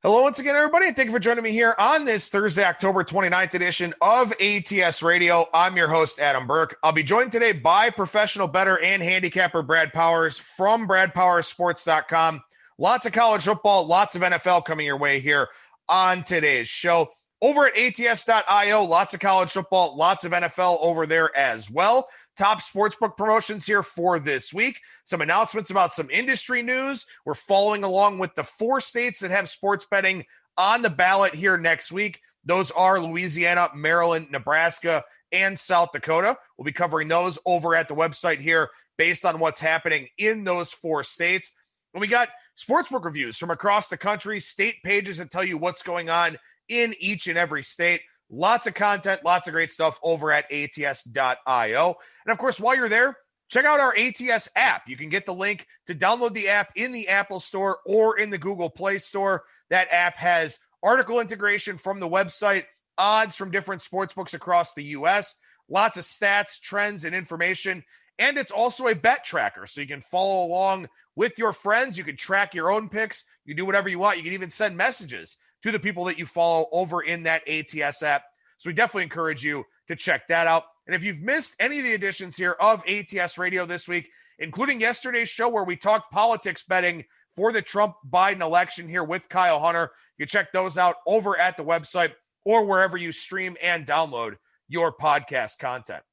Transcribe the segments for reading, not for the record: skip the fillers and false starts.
Hello once again, everybody, and thank you for joining me here on this Thursday, October 29th edition of ATS Radio. I'm your host, Adam Burke. I'll be joined today by professional bettor and handicapper Brad Powers from bradpowersports.com. Lots of college football, lots of NFL coming your way here on today's show. Over at ATS.io, lots of college football, lots of NFL over there as well. Top sportsbook promotions here for this week. Some announcements about some industry news. We're following along with the 4 states that have sports betting on the ballot here next week. Those are Louisiana, Maryland, Nebraska, and South Dakota. We'll be covering those over at the website here based on what's happening in those 4 states. And we got sportsbook reviews from across the country, state pages that tell you what's going on in each and every state. Lots of content, lots of great stuff over at ATS.io. And of course, while you're there, check out our ATS app. You can get the link to download the app in the Apple Store or in the Google Play Store. That app has article integration from the website, odds from different sportsbooks across the U.S., lots of stats, trends, and information. And it's also a bet tracker, so you can follow along with your friends. You can track your own picks. You can do whatever you want. You can even send messages to the people that you follow over in that ATS app. So we definitely encourage you to check that out. And if you've missed any of the editions here of ATS Radio this week, including yesterday's show where we talked politics betting for the Trump-Biden election here with Kyle Hunter, you can check those out over at the website or wherever you stream and download your podcast content.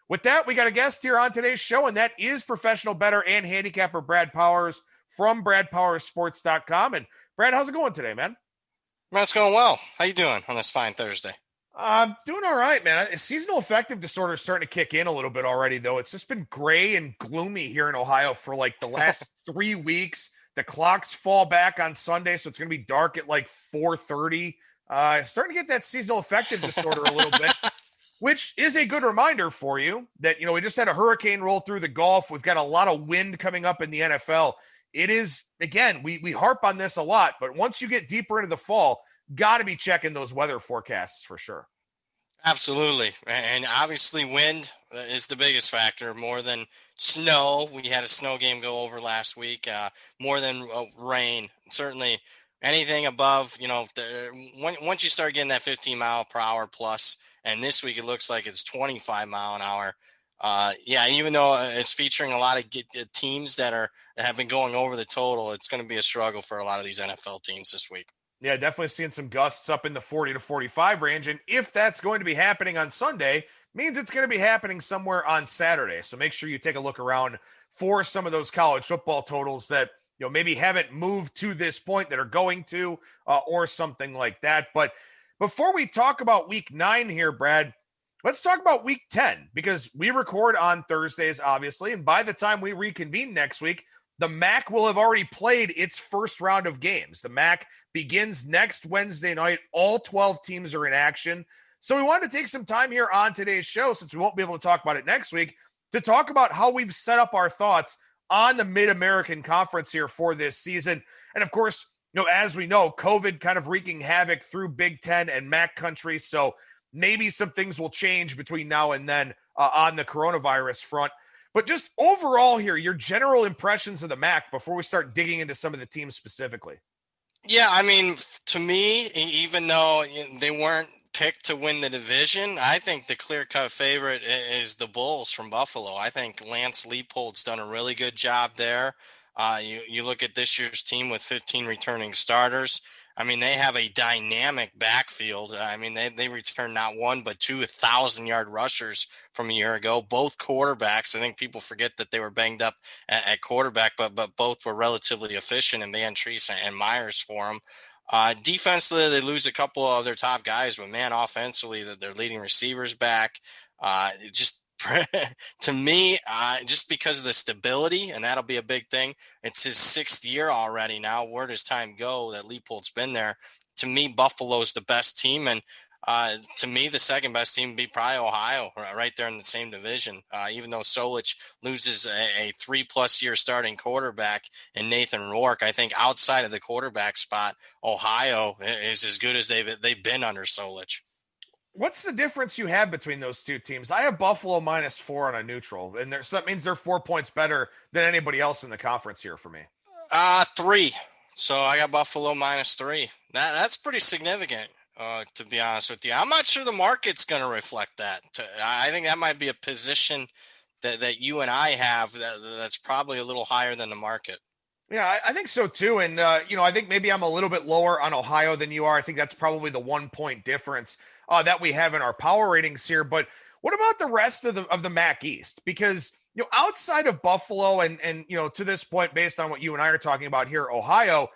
With that, we got a guest here on today's show, and that is professional bettor and handicapper Brad Powers from bradpowersports.com. And Brad, how's it going today, man? Man, it's going well. How you doing on this fine Thursday? I'm doing all right, man. Seasonal affective disorder is starting to kick in a little bit already, though. It's just been gray and gloomy here in Ohio for like the last 3 weeks. The clocks fall back on Sunday, so it's going to be dark at like 4:30. Starting to get that seasonal affective disorder a little bit, which is a good reminder for you that, we just had a hurricane roll through the Gulf. We've got a lot of wind coming up in the NFL. It is, again, we harp on this a lot, but once you get deeper into the fall, got to be checking those weather forecasts for sure. Absolutely. And obviously wind is the biggest factor, more than snow. We had a snow game go over last week, more than rain. Certainly anything above, once you start getting that 15 mile per hour plus, and this week it looks like it's 25 mile an hour. Even though it's featuring a lot of teams that have been going over the total, it's going to be a struggle for a lot of these NFL teams this week. Yeah, definitely seeing some gusts up in the 40 to 45 range. And if that's going to be happening on Sunday, means it's going to be happening somewhere on Saturday. So make sure you take a look around for some of those college football totals that, maybe haven't moved to this point that are going to, or something like that. But before we talk about week 9 here, Brad, let's talk about week 10, because we record on Thursdays, obviously. And by the time we reconvene next week, the MAC will have already played its first round of games. The MAC begins next Wednesday night. All 12 teams are in action. So we wanted to take some time here on today's show, since we won't be able to talk about it next week, to talk about how we've set up our thoughts on the Mid-American Conference here for this season. And of course, as we know, COVID kind of wreaking havoc through Big Ten and MAC country. So maybe some things will change between now and then on the coronavirus front. But just overall here, your general impressions of the MAC before we start digging into some of the teams specifically. Yeah, I mean, to me, even though they weren't picked to win the division, I think the clear-cut favorite is the Bulls from Buffalo. I think Lance Leipold's done a really good job there. You look at this year's team with 15 returning starters. I mean, they have a dynamic backfield. I mean, they returned not one, but 2 1,000-yard rushers from a year ago. Both quarterbacks, I think people forget that they were banged up at quarterback, but both were relatively efficient, and Van Treese and Myers for them. Defensively, they lose a couple of their top guys, but man, offensively, their leading receivers back. To me, just because of the stability, and that'll be a big thing. It's his 6th year already now. Where does time go that Leipold's been there? To me, Buffalo's the best team, and to me, the second best team would be probably Ohio, right there in the same division. Even though Solich loses a 3+ year starting quarterback in Nathan Rourke, I think outside of the quarterback spot, Ohio is as good as they've been under Solich. What's the difference you have between those two teams? I have Buffalo -4 on a neutral, and so that means they're 4 points better than anybody else in the conference here for me. 3. So I got Buffalo -3. That's pretty significant, to be honest with you. I'm not sure the market's going to reflect that. I think that might be a position that you and I have that's probably a little higher than the market. Yeah, I think so too. And, I think maybe I'm a little bit lower on Ohio than you are. I think that's probably the 1 point difference that we have in our power ratings here. But what about the rest of the MAC East? Because, outside of Buffalo and, to this point, based on what you and I are talking about here, Ohio,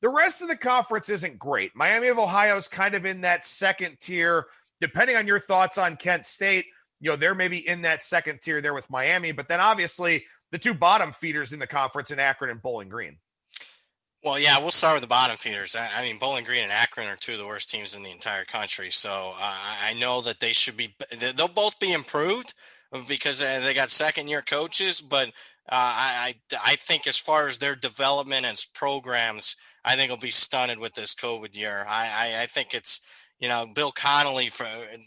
the rest of the conference isn't great. Miami of Ohio is kind of in that second tier. Depending on your thoughts on Kent State, they're maybe in that second tier there with Miami. But then obviously the two bottom feeders in the conference in Akron and Bowling Green. Well, yeah, we'll start with the bottom feeders. I mean, Bowling Green and Akron are two of the worst teams in the entire country. So I know that they'll both be improved because they got second-year coaches. But I think as far as their development and programs, I think it'll be stunted with this COVID year. I think it's, Bill Connolly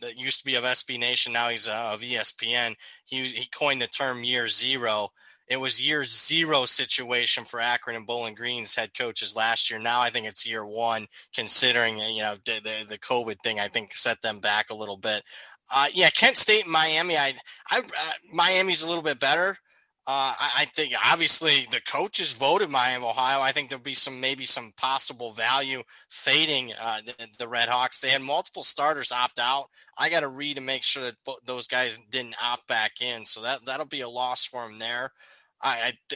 that used to be of SB Nation, now he's of ESPN. He coined the term year zero. It was year zero situation for Akron and Bowling Green's head coaches last year. Now I think it's year one, considering the COVID thing. I think set them back a little bit. Kent State and Miami. Miami's a little bit better. I think obviously the coaches voted Miami of Ohio. I think there'll be maybe some possible value fading the Red Hawks. They had multiple starters opt out. I got to read and make sure that those guys didn't opt back in. So that'll be a loss for them there.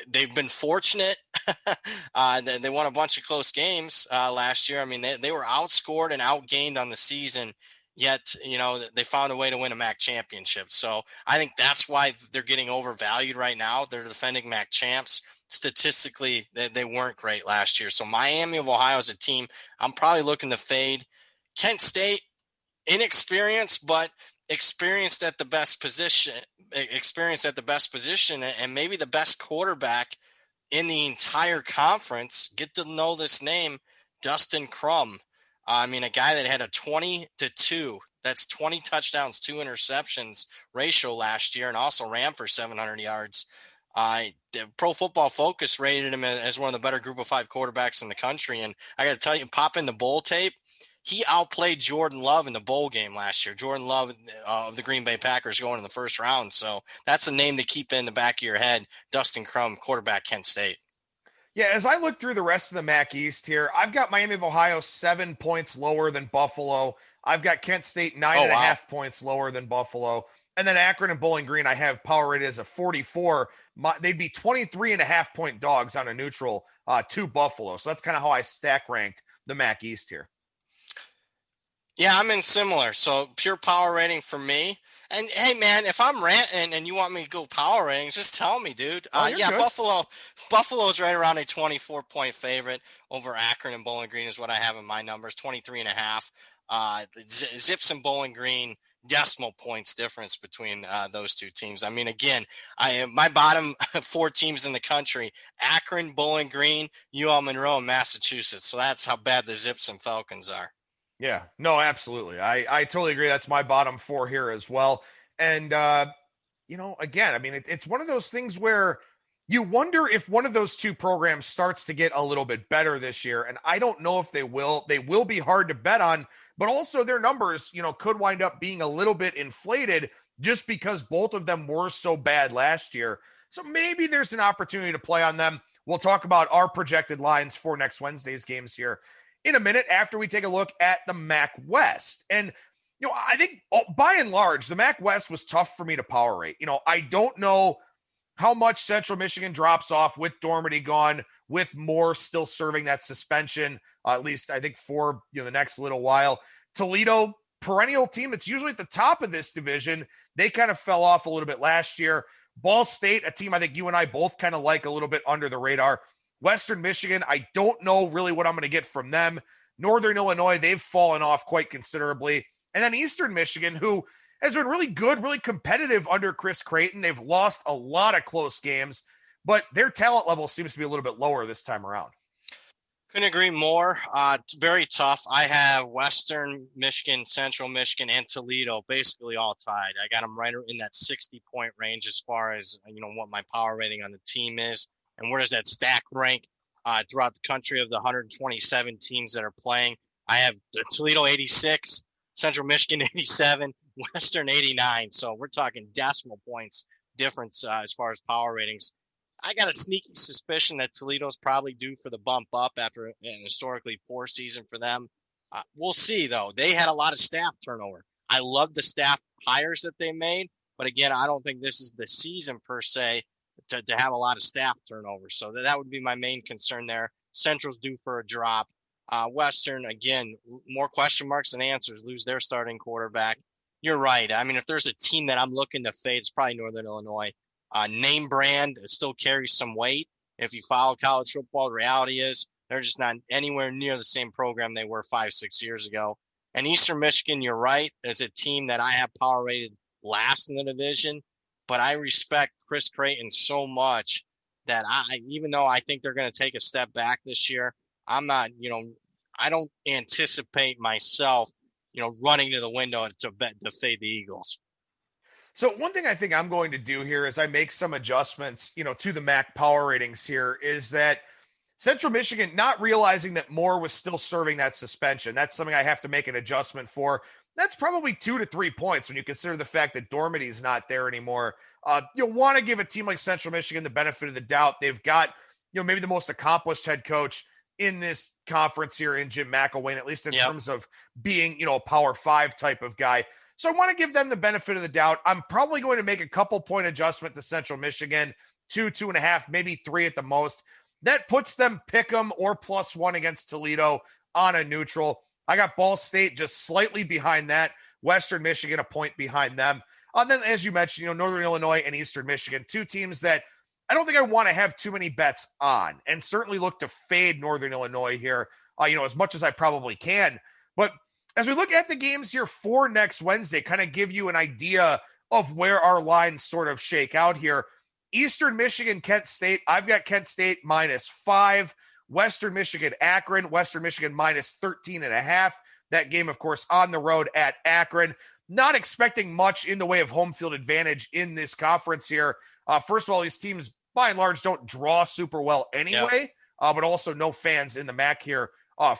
They've been fortunate. They won a bunch of close games last year. I mean, they were outscored and outgained on the season, yet, they found a way to win a MAC championship. So I think that's why they're getting overvalued right now. They're defending MAC champs. Statistically, they weren't great last year. So Miami of Ohio is a team I'm probably looking to fade. Kent State, inexperienced, but experienced at the best position, and maybe the best quarterback in the entire conference. Get to know this name, Dustin Crum. I mean, a guy that had a 20-2, that's 20 touchdowns, 2 interceptions ratio last year, and also ran for 700 yards. Pro Football Focus rated him as one of the better group of 5 quarterbacks in the country. And I got to tell you, pop in the bowl tape, he outplayed Jordan Love in the bowl game last year. Jordan Love of the Green Bay Packers going in the first round. So that's a name to keep in the back of your head. Dustin Crum, quarterback, Kent State. Yeah, as I look through the rest of the MAC East here, I've got Miami of Ohio 7 points lower than Buffalo. I've got Kent State 9.5 points lower than Buffalo. And then Akron and Bowling Green, I have power rated as a 44. They'd be 23.5 point dogs on a neutral to Buffalo. So that's kind of how I stack ranked the MAC East here. Yeah, I'm in similar. So pure power rating for me. And hey, man, if I'm ranting and you want me to go power ratings, just tell me, dude. Good. Buffalo's right around a 24-point favorite over Akron and Bowling Green is what I have in my numbers, 23.5. Zips and Bowling Green, decimal points difference between those two teams. I mean, again, my bottom 4 teams in the country, Akron, Bowling Green, UL Monroe, and Massachusetts. So that's how bad the Zips and Falcons are. Yeah, no, absolutely. I totally agree. That's my bottom 4 here as well. And, again, I mean, it's one of those things where you wonder if one of those two programs starts to get a little bit better this year. And I don't know if they will. They will be hard to bet on, but also their numbers, could wind up being a little bit inflated just because both of them were so bad last year. So maybe there's an opportunity to play on them. We'll talk about our projected lines for next Wednesday's games here in a minute after we take a look at the MAC West. And, I think by and large, the MAC West was tough for me to power rate. I don't know how much Central Michigan drops off with Dormady gone, with Moore still serving that suspension, at least I think for the next little while. Toledo, perennial team that's usually at the top of this division. They kind of fell off a little bit last year. Ball State, a team I think you and I both kind of like a little bit under the radar. Western Michigan, I don't know really what I'm going to get from them. Northern Illinois, they've fallen off quite considerably. And then Eastern Michigan, who has been really good, really competitive under Chris Creighton. They've lost a lot of close games, but their talent level seems to be a little bit lower this time around. Couldn't agree more. It's very tough. I have Western Michigan, Central Michigan, and Toledo basically all tied. I got them right in that 60-point range as far as what my power rating on the team is. And where does that stack rank? throughout the country of the 127 teams that are playing. I have Toledo 86, Central Michigan 87, Western 89. So we're talking decimal points difference as far as power ratings. I got a sneaky suspicion that Toledo's probably due for the bump up after an historically poor season for them. We'll see, though. They had a lot of staff turnover. I love the staff hires that they made, but again, I don't think this is the season per se to have a lot of staff turnover. So that would be my main concern there. Central's due for a drop. Western, again, more question marks than answers, lose their starting quarterback. You're right. I mean, if there's a team that I'm looking to fade, it's probably Northern Illinois. Name brand still carries some weight. If you follow college football, the reality is they're just not anywhere near the same program they were 5-6 years ago. And Eastern Michigan, you're right, is a team that I have power rated last in the division. But I respect Chris Creighton so much that even though I think they're going to take a step back this year, I'm not, I don't anticipate myself, running to the window to fade the Eagles. So one thing I think I'm going to do here is I make some adjustments, to the MAC power ratings here is that Central Michigan, not realizing that Moore was still serving that suspension. That's something I have to make an adjustment for. That's probably 2 to 3 points when you consider the fact that Dormity's not there anymore. You'll want to give a team like Central Michigan the benefit of the doubt. They've got, maybe the most accomplished head coach in this conference here in Jim McElwain, at least in terms of being, a Power 5 type of guy. So I want to give them the benefit of the doubt. I'm probably going to make a couple point adjustment to Central Michigan, 2.5, maybe 3 at the most. That puts them pick 'em or +1 against Toledo on a neutral. I got Ball State just slightly behind that. Western Michigan, a point behind them. And then, as you mentioned, Northern Illinois and Eastern Michigan, two teams that I don't think I want to have too many bets on, and certainly look to fade Northern Illinois here, as much as I probably can. But as we look at the games here for next Wednesday, kind of give you an idea of where our lines sort of shake out here. Eastern Michigan, Kent State. I've got Kent State -5. Western Michigan, Akron. Western Michigan -13.5. That game, of course, on the road at Akron. Not expecting much in the way of home field advantage in this conference here. First of all, these teams, by and large, don't draw super well anyway, but also no fans in the MAC here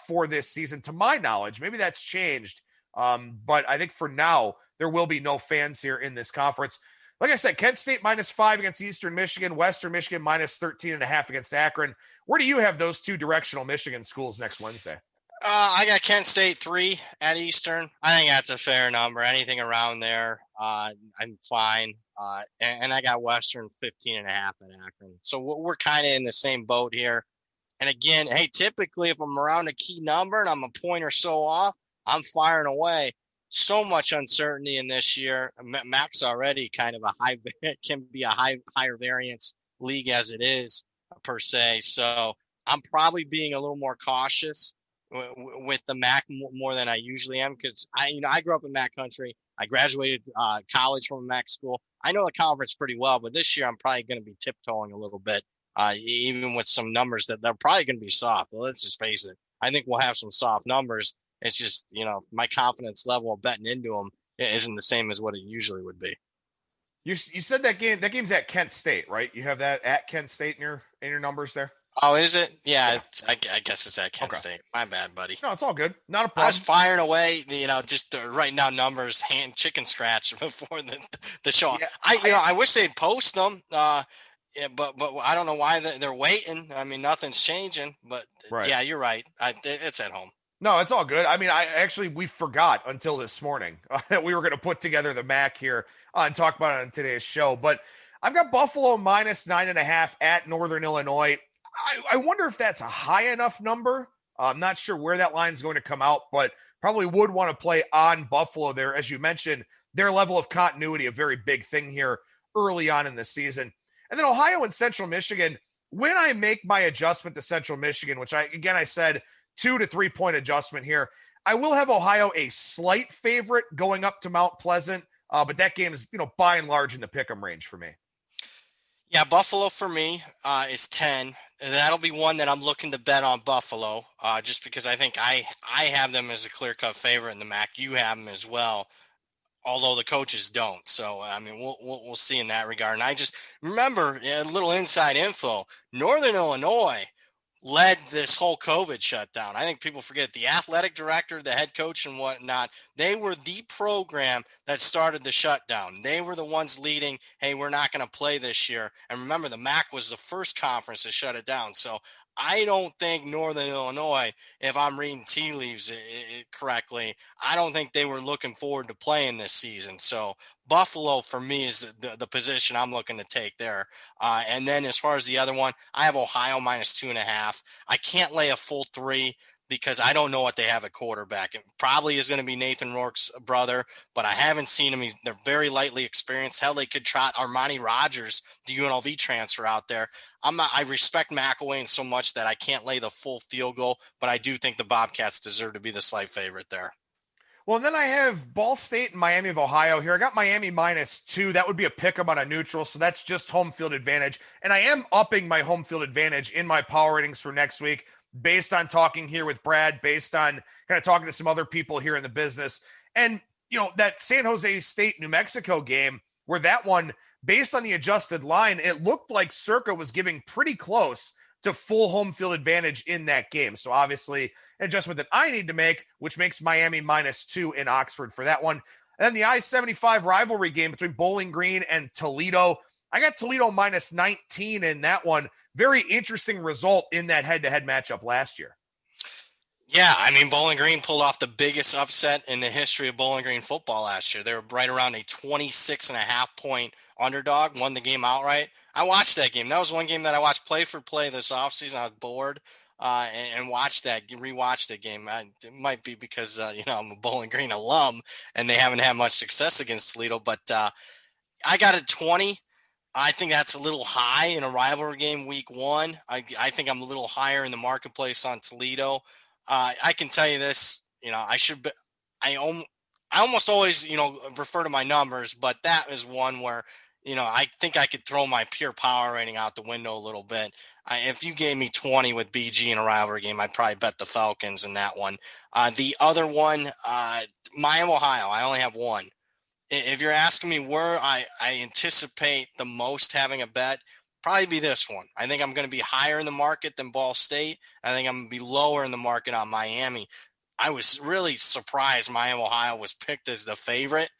for this season, to my knowledge. Maybe that's changed, but I think for now, there will be no fans here in this conference. Like I said, Kent State -5 against Eastern Michigan, Western Michigan -13.5 against Akron. Where do you have those two directional Michigan schools next Wednesday? I got Kent State 3 at Eastern. I think that's a fair number. Anything around there, I'm fine. And I got Western 15.5 at Akron. So we're kind of in the same boat here. And again, hey, typically if I'm around a key number and I'm a point or so off, I'm firing away. So much uncertainty in this year. MAC's already kind of can be a higher variance league as it is per se. So I'm probably being a little more cautious with the MAC more than I usually am, because I grew up in MAC country. I graduated college from a MAC school. I know the conference pretty well, but this year I'm probably going to be tiptoeing a little bit, even with some numbers that they're probably going to be soft. Well, let's just face it. I think we'll have some soft numbers. It's just, my confidence level of betting into them isn't the same as what it usually would be. You said that game's at Kent State, right? You have that at Kent State in your numbers there? Oh, is it? Yeah. I guess it's at Kent State. My bad, buddy. No, it's all good. Not a problem. I was firing away, just writing down numbers, chicken scratch before the show. Yeah, I wish they'd post them. But I don't know why they're waiting. I mean, nothing's changing. But right. Yeah, you're right. It's at home. No, it's all good. I mean, we forgot until this morning that we were going to put together the MAC here and talk about it on today's show. But I've got Buffalo -9.5 at Northern Illinois. I wonder if that's a high enough number. I'm not sure where that line is going to come out, but probably would want to play on Buffalo there. As you mentioned, their level of continuity, a very big thing here early on in the season. And then Ohio and Central Michigan, when I make my adjustment to Central Michigan, which I said 2 to 3 point adjustment here, I will have Ohio a slight favorite going up to Mount Pleasant, but that game is, by and large in the pick'em range for me. Yeah, Buffalo for me is 10. And that'll be one that I'm looking to bet on Buffalo, just because I think I have them as a clear-cut favorite in the MAC. You have them as well, although the coaches don't. So, I mean, we'll see in that regard. And I just remember a little inside info. Northern Illinois led this whole COVID shutdown. I think people forget the athletic director, the head coach, and whatnot. They were the program that started the shutdown. They were the ones leading, hey, we're not going to play this year. And remember, the MAC was the first conference to shut it down. So I don't think Northern Illinois, if I'm reading tea leaves correctly, I don't think they were looking forward to playing this season. So Buffalo, for me, is the position I'm looking to take there. And then as far as the other one, I have Ohio minus 2.5. I can't lay a full 3 because I don't know what they have at quarterback. It probably is going to be Nathan Rourke's brother, but I haven't seen him. They're very lightly experienced. Hell, they could trot Armani Rogers, the UNLV transfer, out there. I respect McElwain so much that I can't lay the full field goal, but I do think the Bobcats deserve to be the slight favorite there. Well, and then I have Ball State and Miami of Ohio here. I got Miami minus 2. That would be a pick 'em on a neutral, so that's just home field advantage. And I am upping my home field advantage in my power ratings for next week based on talking here with Brad, based on kind of talking to some other people here in the business. And, that San Jose State, New Mexico game, where that one, based on the adjusted line, it looked like Circa was giving pretty close to full home field advantage in that game. So obviously an adjustment that I need to make, which makes Miami minus 2 in Oxford for that one. And then the I-75 rivalry game between Bowling Green and Toledo. I got Toledo minus 19 in that one. Very interesting result in that head-to-head matchup last year. Yeah, I mean, Bowling Green pulled off the biggest upset in the history of Bowling Green football last year. They were right around a 26.5-point underdog, won the game outright. I watched that game. That was one game that I watched play for play this offseason. I was bored and rewatched that game. It might be because, I'm a Bowling Green alum and they haven't had much success against Toledo, but I got a 20. I think that's a little high in a rivalry game week 1. I think I'm a little higher in the marketplace on Toledo. I can tell you this, I almost always, refer to my numbers, but that is one where, I think I could throw my pure power rating out the window a little bit. If you gave me 20 with BG in a rivalry game, I'd probably bet the Falcons in that one. The other one, Miami, Ohio, I only have one. If you're asking me where I anticipate the most having a bet, probably be this one. I think I'm going to be higher in the market than Ball State. I think I'm going to be lower in the market on Miami. I was really surprised Miami, Ohio was picked as the favorite.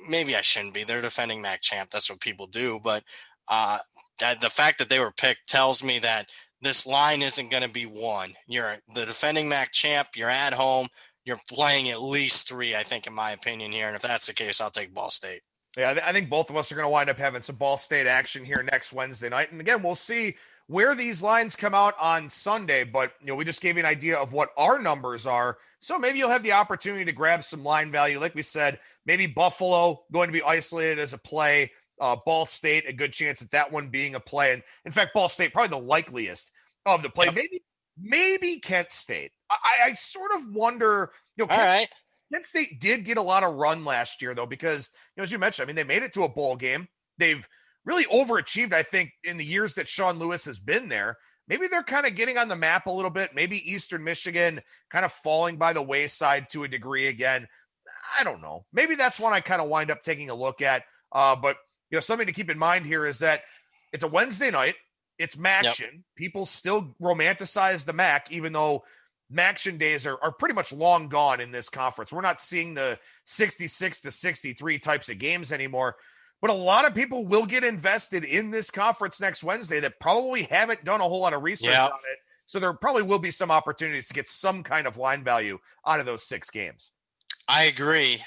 Maybe I shouldn't be. They're defending MAC champ. That's what people do. But the fact that they were picked tells me that this line isn't going to be one. You're the defending MAC champ. You're at home. You're playing at least 3, I think, in my opinion here. And if that's the case, I'll take Ball State. Yeah, I think both of us are going to wind up having some Ball State action here next Wednesday night. And again, we'll see where these lines come out on Sunday. But, we just gave you an idea of what our numbers are. So maybe you'll have the opportunity to grab some line value. Like we said, maybe Buffalo going to be isolated as a play. Ball State, a good chance at that one being a play. And in fact, Ball State, probably the likeliest of the play. Yep. Maybe Kent State. I sort of wonder, all right. Penn State did get a lot of run last year, though, because, as you mentioned, they made it to a bowl game. They've really overachieved, I think, in the years that Sean Lewis has been there. Maybe they're kind of getting on the map a little bit. Maybe Eastern Michigan kind of falling by the wayside to a degree again. I don't know. Maybe that's one I kind of wind up taking a look at. But, something to keep in mind here is that it's a Wednesday night. It's MACtion. Yep. People still romanticize the MAC, even though MACtion days are pretty much long gone in this conference. We're not seeing the 66 to 63 types of games anymore. But a lot of people will get invested in this conference next Wednesday that probably haven't done a whole lot of research on it. So there probably will be some opportunities to get some kind of line value out of those 6 games. I agree.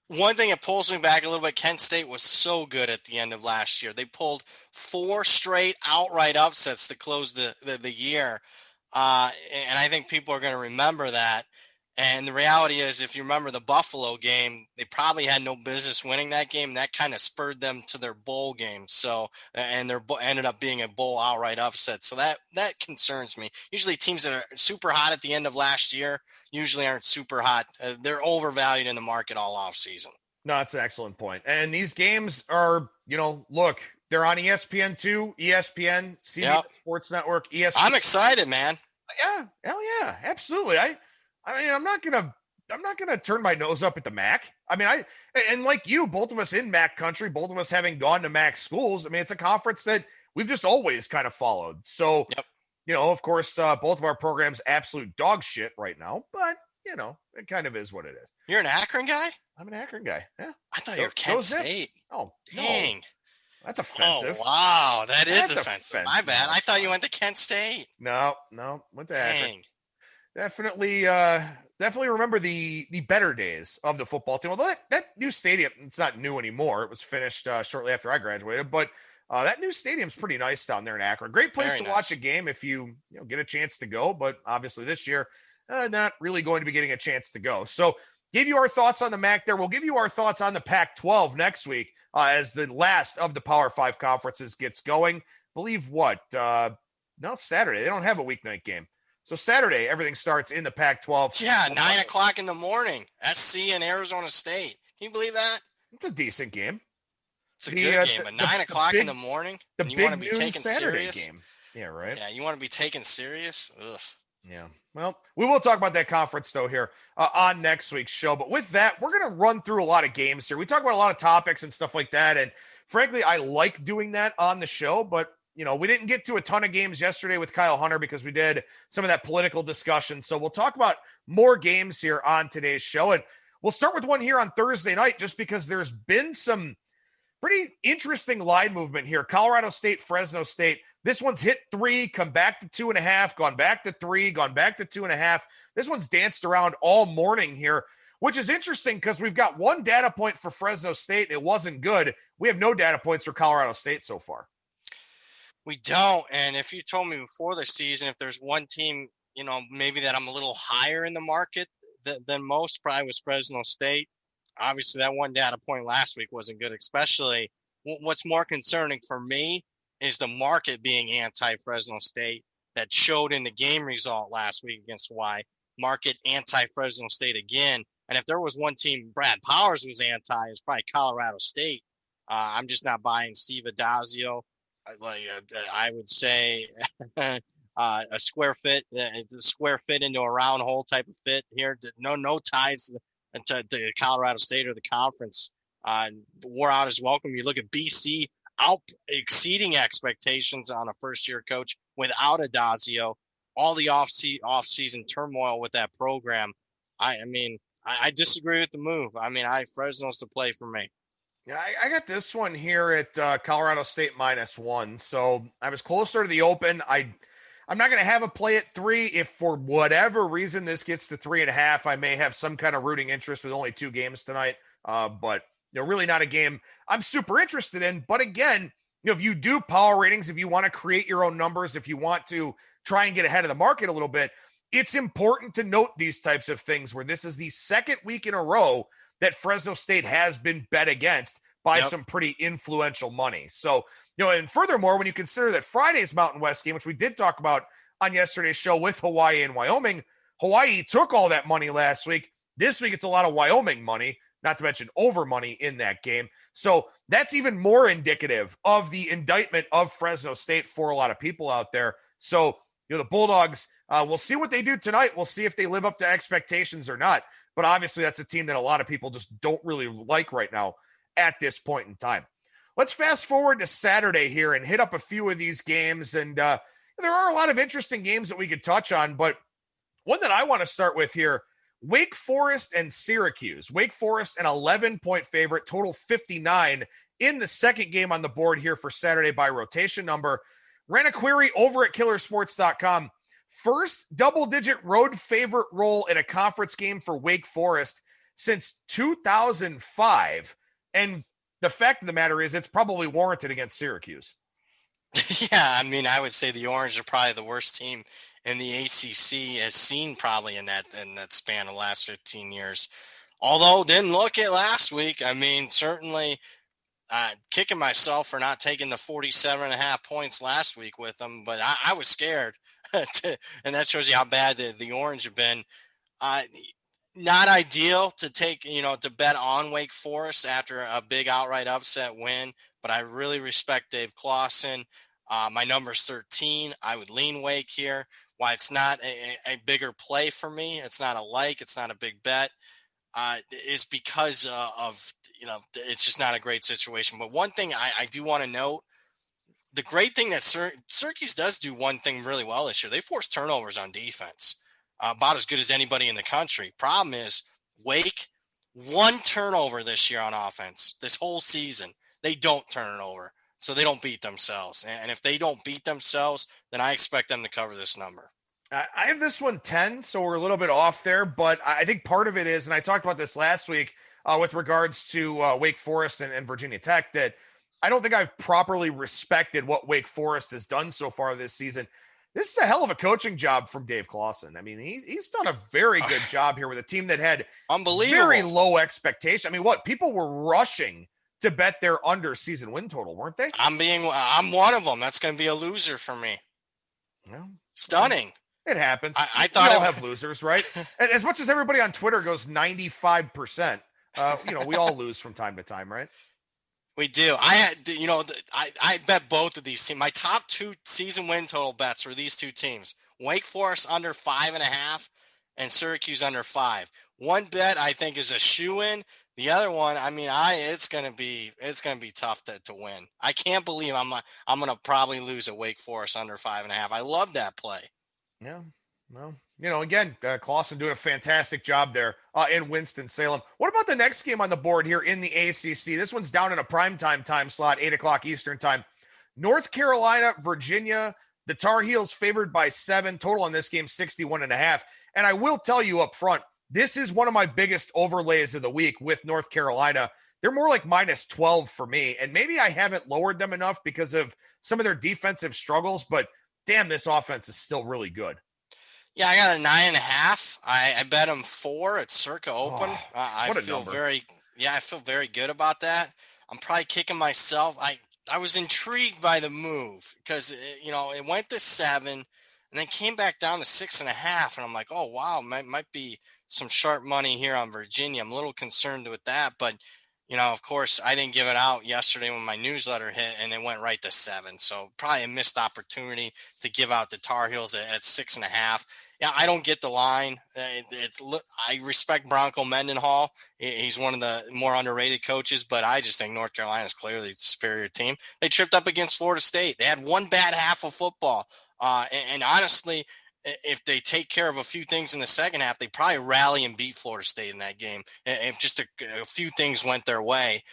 One thing that pulls me back a little bit, Kent State was so good at the end of last year. They pulled 4 straight outright upsets to close the year. And I think people are going to remember that. And the reality is, if you remember the Buffalo game, they probably had no business winning that game. That kind of spurred them to their bowl game. So, and their ended up being a bowl outright upset. So that concerns me. Usually teams that are super hot at the end of last year usually aren't super hot. They're overvalued in the market all off season. No, that's an excellent point. And these games are, look, they're on ESPN2, ESPN, CBS Sports Network, ESPN. I'm excited, man. Yeah, hell yeah, absolutely. I'm not gonna turn my nose up at the MAC. And like you, both of us in MAC country, both of us having gone to MAC schools. It's a conference that we've just always kind of followed. So of course, both of our programs absolute dog shit right now, but it kind of is what it is. You're an Akron guy? I'm an Akron guy. Yeah. I thought you were Kent State. Oh, dang. No. That's offensive. Oh, wow. That's offensive. My bad. No, I thought fine. you went to Kent State. No. Went to Akron. Dang. Definitely remember the better days of the football team. Although that new stadium, it's not new anymore. It was finished shortly after I graduated, but that new stadium's pretty nice down there in Akron. Great place Very to nice. watch a game if you get a chance to go. But obviously this year, not really going to be getting a chance to go. So give you our thoughts on the MAC there. We'll give you our thoughts on the Pac-12 next week as the last of the Power 5 conferences gets going. Believe what? No, Saturday. They don't have a weeknight game. So Saturday, everything starts in the Pac-12. Yeah, 9 o'clock in the morning. SC and Arizona State. Can you believe that? It's a decent game. It's a good game, but 9 o'clock in the morning? The you big want to be noon taken Saturday serious? game. Yeah, right. Yeah, you want to be taken serious? Ugh. Yeah. Well, we will talk about that conference, though, here on next week's show. But with that, we're going to run through a lot of games here. We talk about a lot of topics and stuff like that. And frankly, I like doing that on the show. But, we didn't get to a ton of games yesterday with Kyle Hunter because we did some of that political discussion. So we'll talk about more games here on today's show. And we'll start with one here on Thursday night just because there's been some pretty interesting line movement here. Colorado State, Fresno State. This one's hit 3, come back to 2.5, gone back to 3, gone back to 2.5. This one's danced around all morning here, which is interesting because we've got one data point for Fresno State. It wasn't good. We have no data points for Colorado State so far. We don't. And if you told me before the season, if there's one team, maybe that I'm a little higher in the market than most, probably was Fresno State. Obviously, that one data point last week wasn't good, especially what's more concerning for me is the market being anti-Fresno State that showed in the game result last week against Hawaii. Market anti-Fresno State again. And if there was one team Brad Powers was anti, it's probably Colorado State. I'm just not buying Steve Adazio. I would say a square fit into a round hole type of fit here. No ties to Colorado State or the conference. Wore out is welcome. You look at BC out exceeding expectations on a first-year coach without Adazio. All the off-season turmoil with that program. I disagree with the move. Fresno's the play for me. Yeah, I got this one here at Colorado State -1. So I was closer to the open. I'm not going to have a play at 3. If for whatever reason this gets to 3.5, I may have some kind of rooting interest with only 2 games tonight. But really not a game I'm super interested in. But again, if you do power ratings, if you want to create your own numbers, if you want to try and get ahead of the market a little bit, it's important to note these types of things where this is the second week in a row that Fresno State has been bet against by some pretty influential money. So, and furthermore, when you consider that Friday's Mountain West game, which we did talk about on yesterday's show with Hawaii and Wyoming, Hawaii took all that money last week. This week, it's a lot of Wyoming money, not to mention over money in that game. So that's even more indicative of the indictment of Fresno State for a lot of people out there. So, the Bulldogs, we'll see what they do tonight. We'll see if they live up to expectations or not. But obviously, that's a team that a lot of people just don't really like right now at this point in time. Let's fast forward to Saturday here and hit up a few of these games. And there are a lot of interesting games that we could touch on. But one that I want to start with here, Wake Forest and Syracuse. Wake Forest, an 11-point favorite, total 59 in the second game on the board here for Saturday by rotation number. Ran a query over at killersports.com. First double-digit road favorite role in a conference game for Wake Forest since 2005. And the fact of the matter is it's probably warranted against Syracuse. Yeah, I would say the Orange are probably the worst team in the ACC has seen probably in that span of the last 15 years. Although didn't look at last week. Certainly kicking myself for not taking the 47.5 points last week with them, but I was scared. And that shows you how bad the Orange have been. Not ideal to take, to bet on Wake Forest after a big outright upset win, but I really respect Dave Clawson. My number's 13. I would lean Wake here. Why it's not a bigger play for me, it's not it's not a big bet, is because of, it's just not a great situation. But one thing I do want to note, the great thing that Syracuse does do one thing really well this year. They force turnovers on defense, about as good as anybody in the country. Problem is, Wake, one turnover this year on offense, this whole season. They don't turn it over, so they don't beat themselves. And if they don't beat themselves, then I expect them to cover this number. I have this one 10, so we're a little bit off there, but I think part of it is, and I talked about this last week with regards to Wake Forest and Virginia Tech, that I don't think I've properly respected what Wake Forest has done so far this season. This is a hell of a coaching job from Dave Clawson. I mean, he's done a very good job here with a team that had very low expectation. I mean, people were rushing to bet their under season win total, weren't they? I'm one of them. That's going to be a loser for me. Well, stunning. It happens. I thought we all have losers, right? As much as everybody on Twitter goes 95%, we all lose from time to time, right? We do. I bet both of these teams. My top 2 season win total bets were these 2 teams: Wake Forest under 5.5 and Syracuse under 5. One bet I think is a shoe-in. The other one, I mean, it's gonna be tough to win. I can't believe I'm gonna probably lose at Wake Forest under 5.5. I love that play. Yeah. Well, again, Clawson doing a fantastic job there in Winston-Salem. What about the next game on the board here in the ACC? This one's down in a primetime time slot, 8 o'clock Eastern time. North Carolina, Virginia, the Tar Heels favored by 7. Total on this game, 61.5. And I will tell you up front, this is one of my biggest overlays of the week with North Carolina. They're more like minus 12 for me. And maybe I haven't lowered them enough because of some of their defensive struggles, but damn, this offense is still really good. Yeah, I got a 9.5. I bet them 4 at Circa Open. I feel very good about that. I'm probably kicking myself. I was intrigued by the move because it went to 7 and then came back down to 6.5, and I'm like, oh wow, might be some sharp money here on Virginia. I'm a little concerned with that, but of course, I didn't give it out yesterday when my newsletter hit, and it went right to 7. So probably a missed opportunity to give out the Tar Heels at 6.5. Yeah, I don't get the line. I respect Bronco Mendenhall. He's one of the more underrated coaches, but I just think North Carolina is clearly the superior team. They tripped up against Florida State. They had one bad half of football. And honestly, if they take care of a few things in the second half, they probably rally and beat Florida State in that game. If just a few things went their way.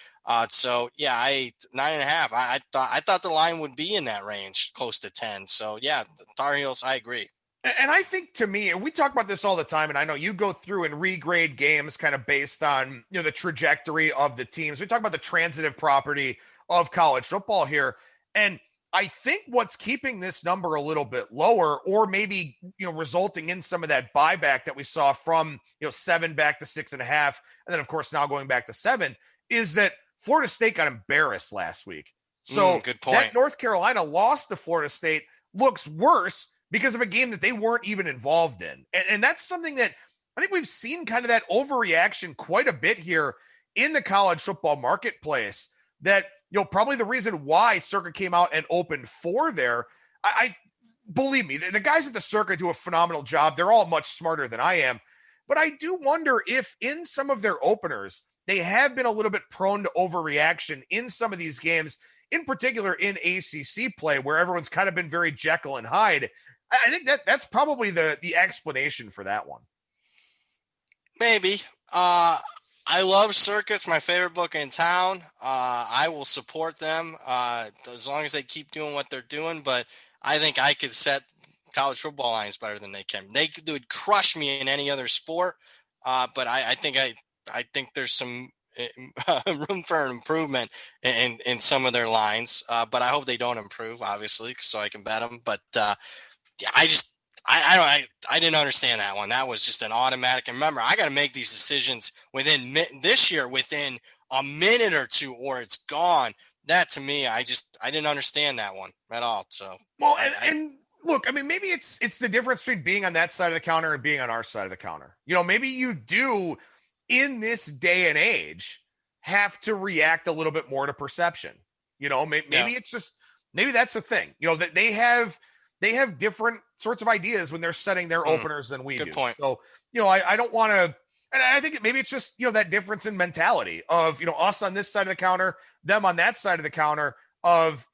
So yeah, 9.5. I thought the line would be in that range, close to 10. So yeah, the Tar Heels, I agree. And I think, to me, and we talk about this all the time, and I know you go through and regrade games kind of based on, the trajectory of the teams. We talk about the transitive property of college football here. And I think what's keeping this number a little bit lower, or maybe, resulting in some of that buyback that we saw from, 7 back to 6.5, and then, of course, now going back to 7, is that Florida State got embarrassed last week. So good point. That North Carolina loss to Florida State looks worse because of a game that they weren't even involved in. And that's something that I think we've seen kind of that overreaction quite a bit here in the college football marketplace, that, probably the reason why Circa came out and opened 4 there. I believe me, the guys at the Circa do a phenomenal job. They're all much smarter than I am. But I do wonder if in some of their openers, they have been a little bit prone to overreaction in some of these games, in particular in ACC play, where everyone's kind of been very Jekyll and Hyde. I think that's probably the explanation for that one. Maybe. I love Circa. It's my favorite book in town. I will support them as long as they keep doing what they're doing. But I think I could set college football lines better than they can. They would crush me in any other sport. But I think there's some room for improvement in some of their lines. But I hope they don't improve, obviously, so I can bet them. But I didn't understand that one. That was just an automatic. And remember, I got to make these decisions within a minute or two, or it's gone. That, to me, I didn't understand that one at all. So, well, and look, I mean, maybe it's the difference between being on that side of the counter and being on our side of the counter. Maybe you do, in this day and age, have to react a little bit more to perception. Maybe it's just, maybe that's the thing. That they have different sorts of ideas when they're setting their openers than we do. Good point. So, I don't want to, and I think maybe it's just, that difference in mentality of, us on this side of the counter, them on that side of the counter of,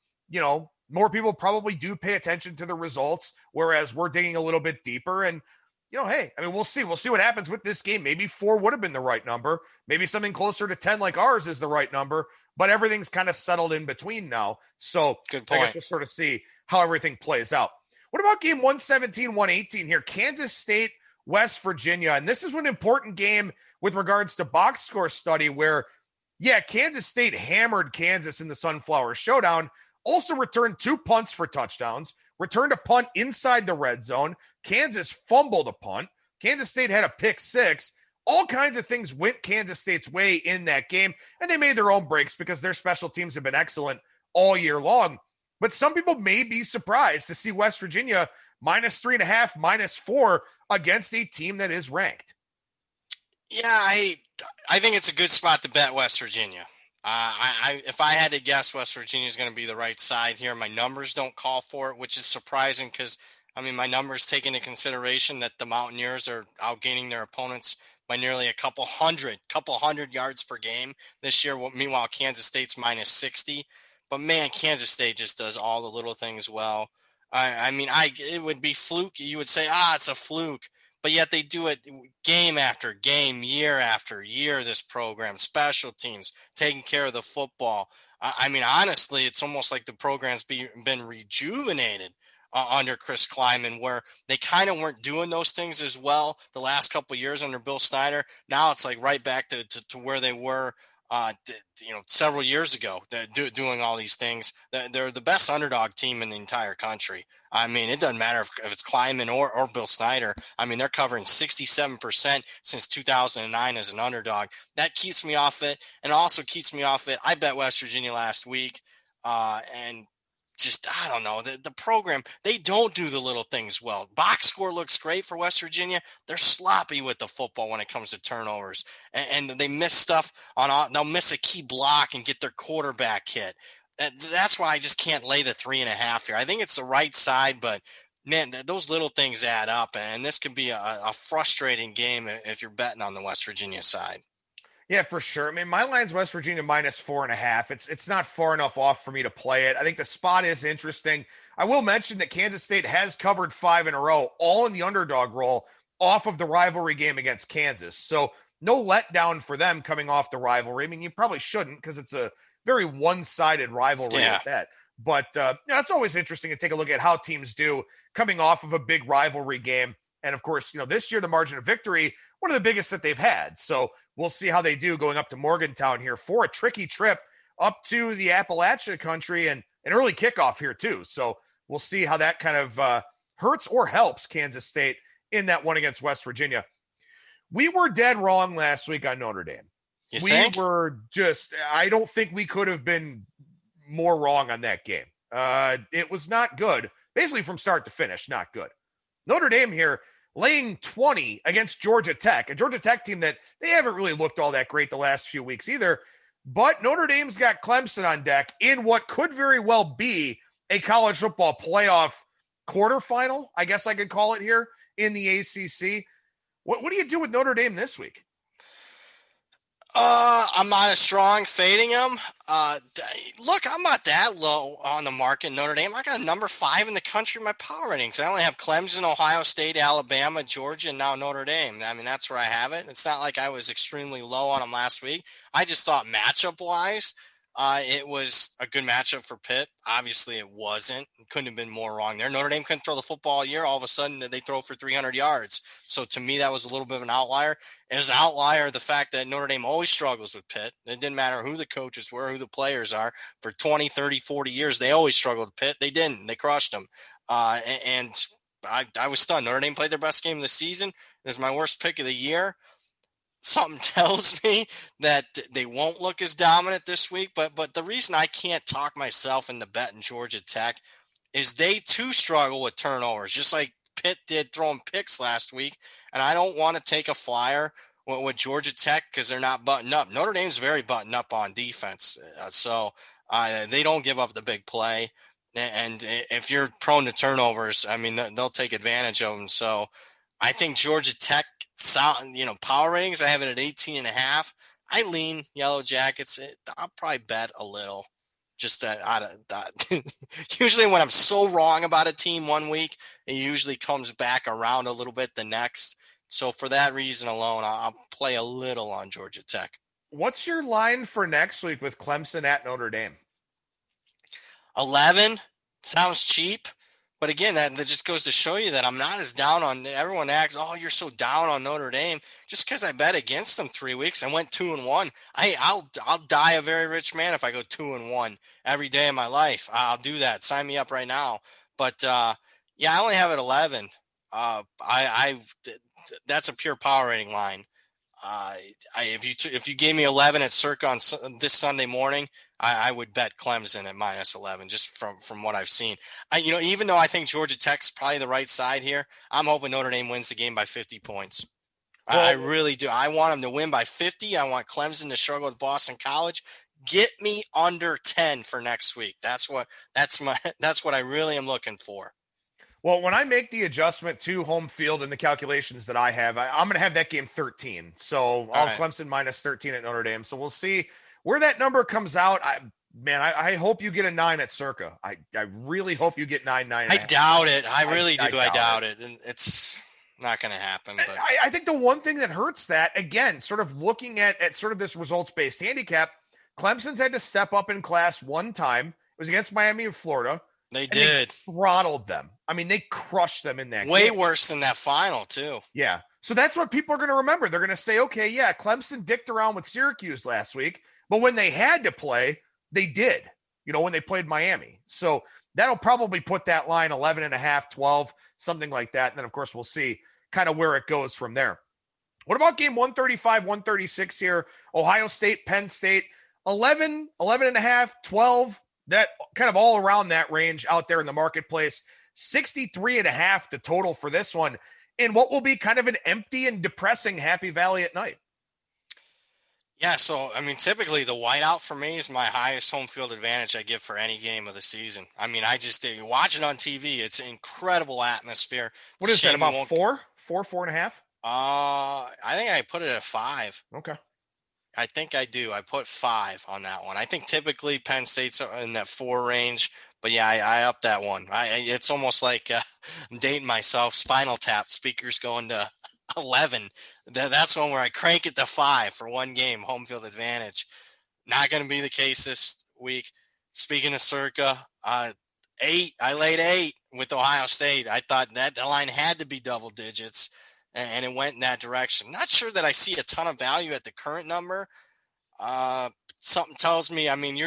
more people probably do pay attention to the results, whereas we're digging a little bit deeper. And, hey, I mean, we'll see. We'll see what happens with this game. Maybe 4 would have been the right number. Maybe something closer to 10 like ours is the right number, but everything's kind of settled in between now. So Good point. I guess we'll sort of see how everything plays out. What about game 117, 118 here? Kansas State, West Virginia. And this is an important game with regards to box score study where, yeah, Kansas State hammered Kansas in the Sunflower Showdown, also returned 2 punts for touchdowns, returned a punt inside the red zone. Kansas fumbled a punt. Kansas State had a pick 6. All kinds of things went Kansas State's way in that game, and they made their own breaks because their special teams have been excellent all year long. But some people may be surprised to see West Virginia -3.5, -4 against a team that is ranked. Yeah, I think it's a good spot to bet West Virginia. If I had to guess, West Virginia is going to be the right side here. My numbers don't call for it, which is surprising because, I mean, my numbers take into consideration that the Mountaineers are outgaining their opponents by nearly a couple hundred yards per game this year. Meanwhile, Kansas State's -60. But, man, Kansas State just does all the little things well. It would be fluky. You would say, it's a fluke. But yet they do it game after game, year after year, this program, special teams, taking care of the football. Honestly, it's almost like the program's been rejuvenated under Chris Kleiman, where they kind of weren't doing those things as well the last couple of years under Bill Snyder. Now it's like right back to where they were several years ago, doing all these things. They're the best underdog team in the entire country. I mean, it doesn't matter if it's Kleiman or Bill Snyder. I mean, they're covering 67% since 2009 as an underdog. That keeps me off it, and also keeps me off it. I bet West Virginia last week, and just, I don't know, the program, they don't do the little things well. Box score looks great for West Virginia. They're sloppy with the football when it comes to turnovers, and they miss stuff they'll miss a key block and get their quarterback hit. That's why I just can't lay the 3.5 here. I think it's the right side, but man, those little things add up, and this could be a frustrating game if you're betting on the West Virginia side. Yeah, for sure. I mean, my line's West Virginia -4.5. It's not far enough off for me to play it. I think the spot is interesting. I will mention that Kansas State has covered 5 in a row, all in the underdog role off of the rivalry game against Kansas. So no letdown for them coming off the rivalry. I mean, you probably shouldn't because it's a very one-sided rivalry at that. But it's always interesting to take a look at how teams do coming off of a big rivalry game. And of course, this year, the margin of victory, one of the biggest that they've had. So we'll see how they do going up to Morgantown here for a tricky trip up to the Appalachia country and an early kickoff here too. So we'll see how that kind of hurts or helps Kansas State in that one against West Virginia. We were dead wrong last week on Notre Dame. I don't think we could have been more wrong on that game. It was not good. Basically from start to finish, not good. Notre Dame here laying 20 against Georgia Tech, a Georgia Tech team that they haven't really looked all that great the last few weeks either. But Notre Dame's got Clemson on deck in what could very well be a college football playoff quarterfinal, I guess I could call it here in the ACC. What do you do with Notre Dame this week? I'm not as strong fading them. Look, I'm not that low on the market. Notre Dame, I got a number 5 in the country in my power ratings. I only have Clemson, Ohio State, Alabama, Georgia, and now Notre Dame. I mean, that's where I have it. It's not like I was extremely low on them last week. I just thought matchup-wise, it was a good matchup for Pitt. Obviously, it wasn't. Couldn't have been more wrong there. Notre Dame couldn't throw the football all year. All of a sudden, they throw for 300 yards. So, to me, that was a little bit of an outlier. It was an outlier, the fact that Notre Dame always struggles with Pitt. It didn't matter who the coaches were, who the players are. For 20, 30, 40 years, they always struggled with Pitt. They didn't. They crushed them. And I was stunned. Notre Dame played their best game of the season. It was my worst pick of the year. Something tells me that they won't look as dominant this week, but the reason I can't talk myself into betting Georgia Tech is they too struggle with turnovers, just like Pitt did throwing picks last week, and I don't want to take a flyer with Georgia Tech because they're not buttoned up. Notre Dame's very buttoned up on defense, so they don't give up the big play, and if you're prone to turnovers, I mean, they'll take advantage of them, so I think Georgia Tech, power ratings, I have it at 18.5. I lean Yellow Jackets. I'll probably bet a little. Just out of that. Usually when I'm so wrong about a team one week, it usually comes back around a little bit the next. So for that reason alone, I'll play a little on Georgia Tech. What's your line for next week with Clemson at Notre Dame? 11 sounds cheap. But again, that just goes to show you that I'm not as down on. Everyone acts, oh, you're so down on Notre Dame just because I bet against them 3 weeks. I went 2-1. I'll die a very rich man if I go 2-1 every day of my life. I'll do that. Sign me up right now. But yeah, I only have it 11. That's a pure power rating line. If you gave me 11 at Circa on this Sunday morning, I would bet Clemson at -11 just from what I've seen. Even though I think Georgia Tech's probably the right side here, I'm hoping Notre Dame wins the game by 50 points. Well, I really do. I want them to win by 50. I want Clemson to struggle with Boston College. Get me under 10 for next week. That's what I really am looking for. Well, when I make the adjustment to home field in the calculations that I have, I'm going to have that game 13. So all Clemson -13 at Notre Dame. So we'll see where that number comes out. I hope you get a 9 at Circa. I really hope you get 9. I doubt it. I really do. I doubt it. And it's not going to happen. But I think the one thing that hurts that, again, sort of looking at sort of this results-based handicap, Clemson's had to step up in class one time. It was against Miami of Florida. They did. They throttled them. I mean, they crushed them in that game. Way worse than that final, too. Yeah. So that's what people are going to remember. They're going to say, okay, yeah, Clemson dicked around with Syracuse last week, but when they had to play, they did, when they played Miami. So that'll probably put that line 11.5, 12, something like that. And then, of course, we'll see kind of where it goes from there. What about game 135, 136 here? Ohio State, Penn State, 11, 11.5, 12. That kind of all around that range out there in the marketplace. 63.5 the total for this one in what will be kind of an empty and depressing Happy Valley at night. Yeah, so, I mean, typically the whiteout for me is my highest home field advantage I give for any game of the season. I mean, you watch it on TV. It's an incredible atmosphere. What is that, about 4? 4.5? I think I put it at 5. Okay. I think I do. I put 5 on that one. I think typically Penn State's in that 4 range, but yeah, I upped that one. It's almost like I'm dating myself. Spinal Tap speakers going to 11. That's one where I crank it to 5 for one game, home field advantage. Not going to be the case this week. Speaking of Circa, 8. I laid 8 with Ohio State. I thought that the line had to be double digits. And it went in that direction. Not sure that I see a ton of value at the current number. Something tells me, I mean,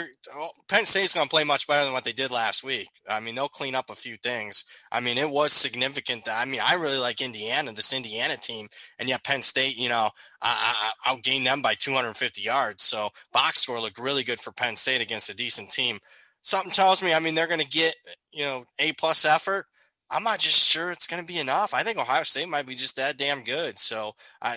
Penn State's going to play much better than what they did last week. I mean, they'll clean up a few things. I mean, it was significant. I mean, I really like this Indiana team, and yet Penn State, I outgained them by 250 yards. So box score looked really good for Penn State against a decent team. Something tells me, I mean, they're going to get, A+ effort. I'm not just sure it's going to be enough. I think Ohio State might be just that damn good. So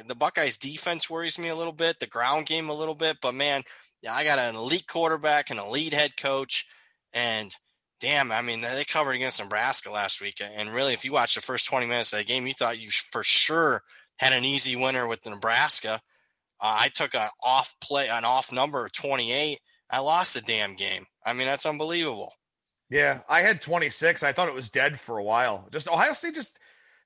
the Buckeyes defense worries me a little bit, the ground game a little bit, but man, I got an elite quarterback, an elite head coach, and damn, I mean, they covered against Nebraska last week. And really, if you watch the first 20 minutes of that game, you thought you for sure had an easy winner with Nebraska. I took an off number of 28. I lost the damn game. I mean, that's unbelievable. Yeah, I had 26. I thought it was dead for a while. Just Ohio State,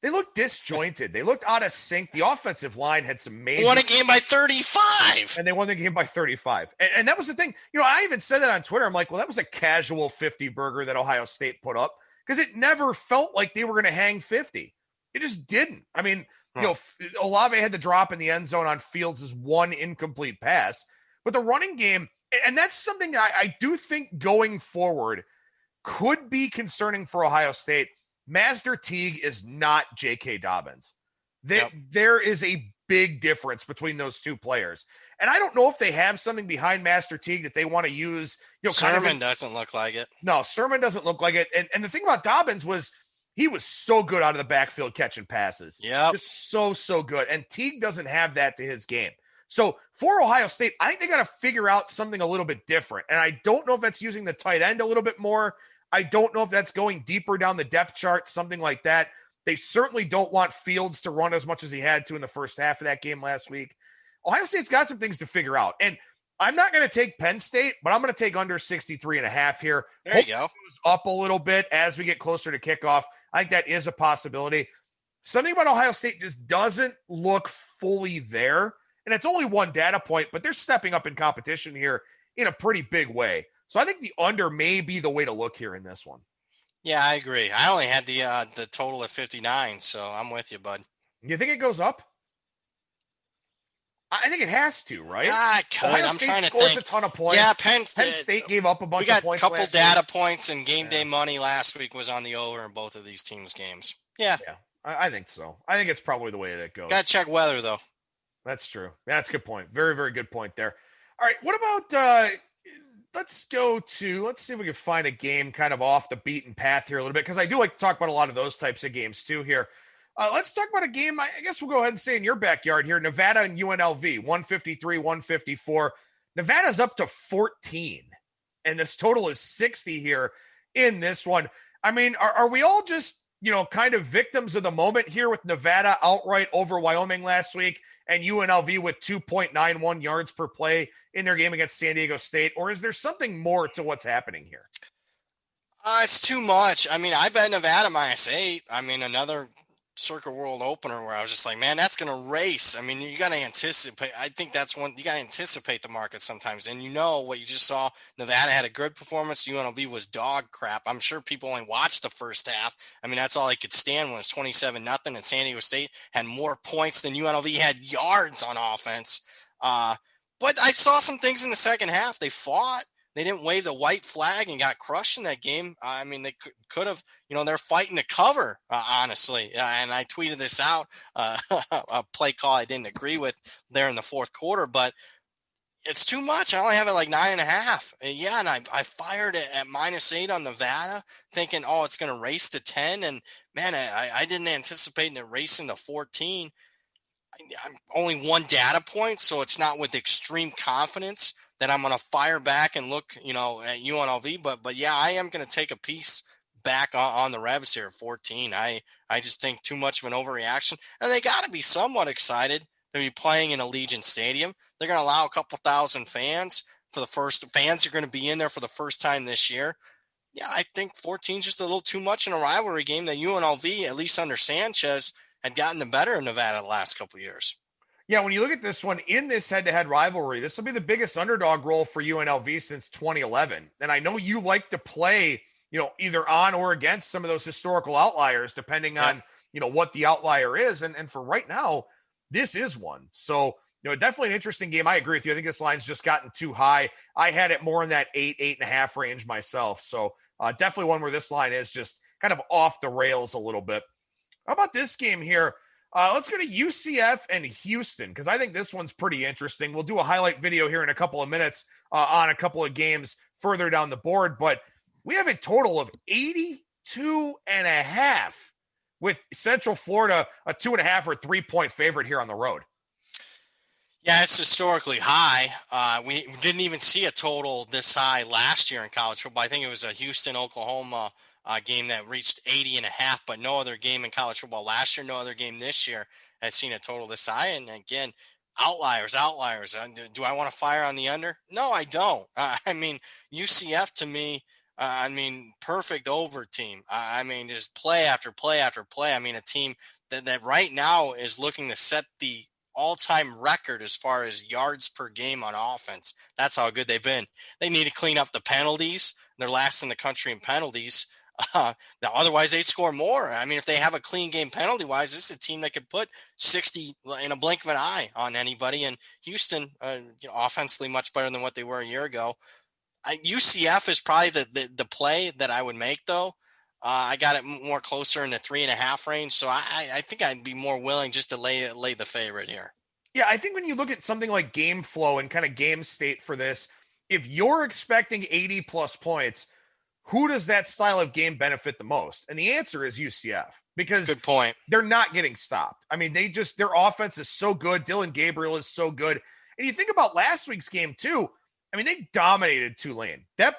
they looked disjointed. They looked out of sync. The offensive line had some major. Won a game by 35. And they won the game by 35. And that was the thing. I even said that on Twitter. I'm like, well, that was a casual 50 burger that Ohio State put up because it never felt like they were going to hang 50. It just didn't. I mean, Olave had the drop in the end zone on Fields' one incomplete pass. But the running game, and that's something that I do think going forward could be concerning for Ohio State. Master Teague is not J.K. Dobbins. There is a big difference between those two players. And I don't know if they have something behind Master Teague that they want to use. Sermon doesn't look like it. No, Sermon doesn't look like it. And the thing about Dobbins was he was so good out of the backfield catching passes. Yeah. Just so good. And Teague doesn't have that to his game. So for Ohio State, I think they got to figure out something a little bit different. And I don't know if that's using the tight end a little bit more. I don't know if that's going deeper down the depth chart, something like that. They certainly don't want Fields to run as much as he had to in the first half of that game last week. Ohio State's got some things to figure out. And I'm not going to take Penn State, but I'm going to take under 63.5 here. There you go. It goes up a little bit as we get closer to kickoff. I think that is a possibility. Something about Ohio State just doesn't look fully there. And it's only one data point, but they're stepping up in competition here in a pretty big way. So I think the under may be the way to look here in this one. Yeah, I agree. I only had the total at 59, so I'm with you, bud. You think it goes up? I think it has to, right? Yeah, it could. Ohio I'm State trying to scores think. a ton of points. Yeah, Penn State gave up a bunch of points. We got a couple data points, and game day money last week was on the over in both of these teams' games. Yeah, I think so. I think it's probably the way that it goes. Got to check weather, though. That's true. That's a good point. Very, very good point there. All right, what about let's see if we can find a game kind of off the beaten path here a little bit, because I do like to talk about a lot of those types of games too here. Let's talk about a game, I guess we'll go ahead and say in your backyard here, Nevada and UNLV, 153-154. Nevada's up to 14, and this total is 60 here in this one. I mean, are we all just, kind of victims of the moment here with Nevada outright over Wyoming last week and UNLV with 2.91 yards per play in their game against San Diego State? Or is there something more to what's happening here? It's too much. I mean, I bet Nevada -8. I mean, another Circuit World opener where I was just like, man, that's going to race. I mean, you got to anticipate. I think that's one, you got to anticipate the market sometimes. And what you just saw, Nevada had a good performance. UNLV was dog crap. I'm sure people only watched the first half. I mean, that's all they could stand when it's 27-0, and San Diego State had more points than UNLV had yards on offense. But I saw some things in the second half. They fought. They didn't wave the white flag and got crushed in that game. I mean, they could have, they're fighting to cover, honestly. And I tweeted this out, a play call I didn't agree with there in the fourth quarter, but it's too much. I only have it like 9.5. Yeah, and I fired it at -8 on Nevada, thinking, it's going to race to 10. And, man, I didn't anticipate it racing to 14. I'm only one data point, so it's not with extreme confidence that I'm going to fire back and look, at UNLV. But yeah, I am going to take a piece back on the Revs here at 14. I just think too much of an overreaction. And they got to be somewhat excited to be playing in Allegiant Stadium. They're going to allow a couple thousand fans for the first. Fans are going to be in there for the first time this year. Yeah, I think 14 is just a little too much in a rivalry game that UNLV, at least under Sanchez, had gotten the better in Nevada the last couple of years. Yeah, when you look at this one in this head-to-head rivalry, this will be the biggest underdog role for UNLV since 2011. And I know you like to play, either on or against some of those historical outliers, depending on, what the outlier is. And for right now, this is one. So, definitely an interesting game. I agree with you. I think this line's just gotten too high. I had it more in that 8.5 range myself. So definitely one where this line is just kind of off the rails a little bit. How about this game here? Let's go to UCF and Houston, because I think this one's pretty interesting. We'll do a highlight video here in a couple of minutes on a couple of games further down the board, but we have a total of 82.5 with Central Florida, a 2.5 or 3-point favorite here on the road. Yeah, it's historically high. We didn't even see a total this high last year in college football. I think it was a Houston-Oklahoma game that reached 80.5, but no other game in college football last year, no other game this year has seen a total this high. And again, outliers. Do I want to fire on the under? No, I don't. I mean, UCF to me, perfect over team. Just play after play after play. I mean, a team that right now is looking to set the all-time record as far as yards per game on offense. That's how good they've been. They need to clean up the penalties. They're last in the country in penalties. Otherwise, they'd score more. I mean, if they have a clean game penalty-wise, this is a team that could put 60 in a blink of an eye on anybody. And Houston, offensively much better than what they were a year ago. UCF is probably the play that I would make, though. I got it more closer in the 3.5 range, so I think I'd be more willing just to lay the favorite here. Yeah, I think when you look at something like game flow and kind of game state for this, if you're expecting 80-plus points, who does that style of game benefit the most? And the answer is UCF, because good point. They're not getting stopped. I mean, their offense is so good. Dylan Gabriel is so good. And you think about last week's game too. I mean, they dominated Tulane. That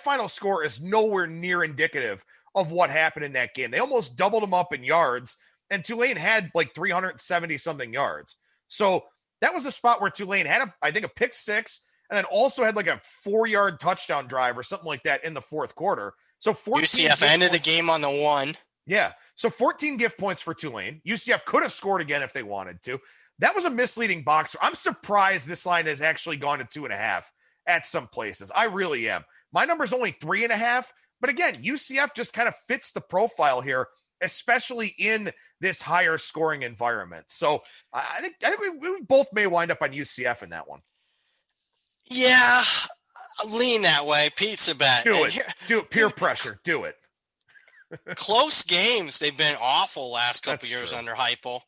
final score is nowhere near indicative of what happened in that game. They almost doubled them up in yards, and Tulane had like 370 something yards. So that was a spot where Tulane had, I think, a pick six and then also had like a 4-yard touchdown drive or something like that in the fourth quarter. So 14 UCF ended the game on the 1. Yeah. So 14 gift points for Tulane. UCF could have scored again if they wanted to. That was a misleading box. I'm surprised this line has actually gone to 2.5 at some places. I really am. My number's only 3.5. But again, UCF just kind of fits the profile here, especially in this higher scoring environment. So I think we both may wind up on UCF in that one. Yeah, lean that way. Pizza bet. Do it. Peer pressure. Do it. Close games. They've been awful last couple That's years true. under Heupel.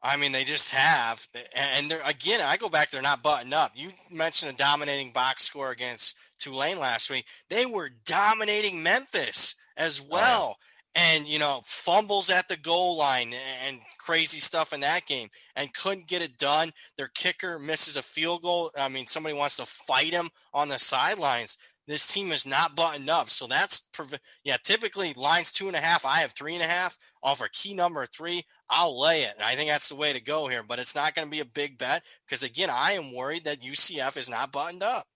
I mean, they just have. And again, I go back, they're not buttoned up. You mentioned a dominating box score against Tulane last week. They were dominating Memphis as well. And, fumbles at the goal line and crazy stuff in that game and couldn't get it done. Their kicker misses a field goal. I mean, somebody wants to fight him on the sidelines. This team is not buttoned up. So that's, typically lines 2.5. I have 3.5. Offer key number 3. I'll lay it. And I think that's the way to go here. But it's not going to be a big bet because, again, I am worried that UCF is not buttoned up.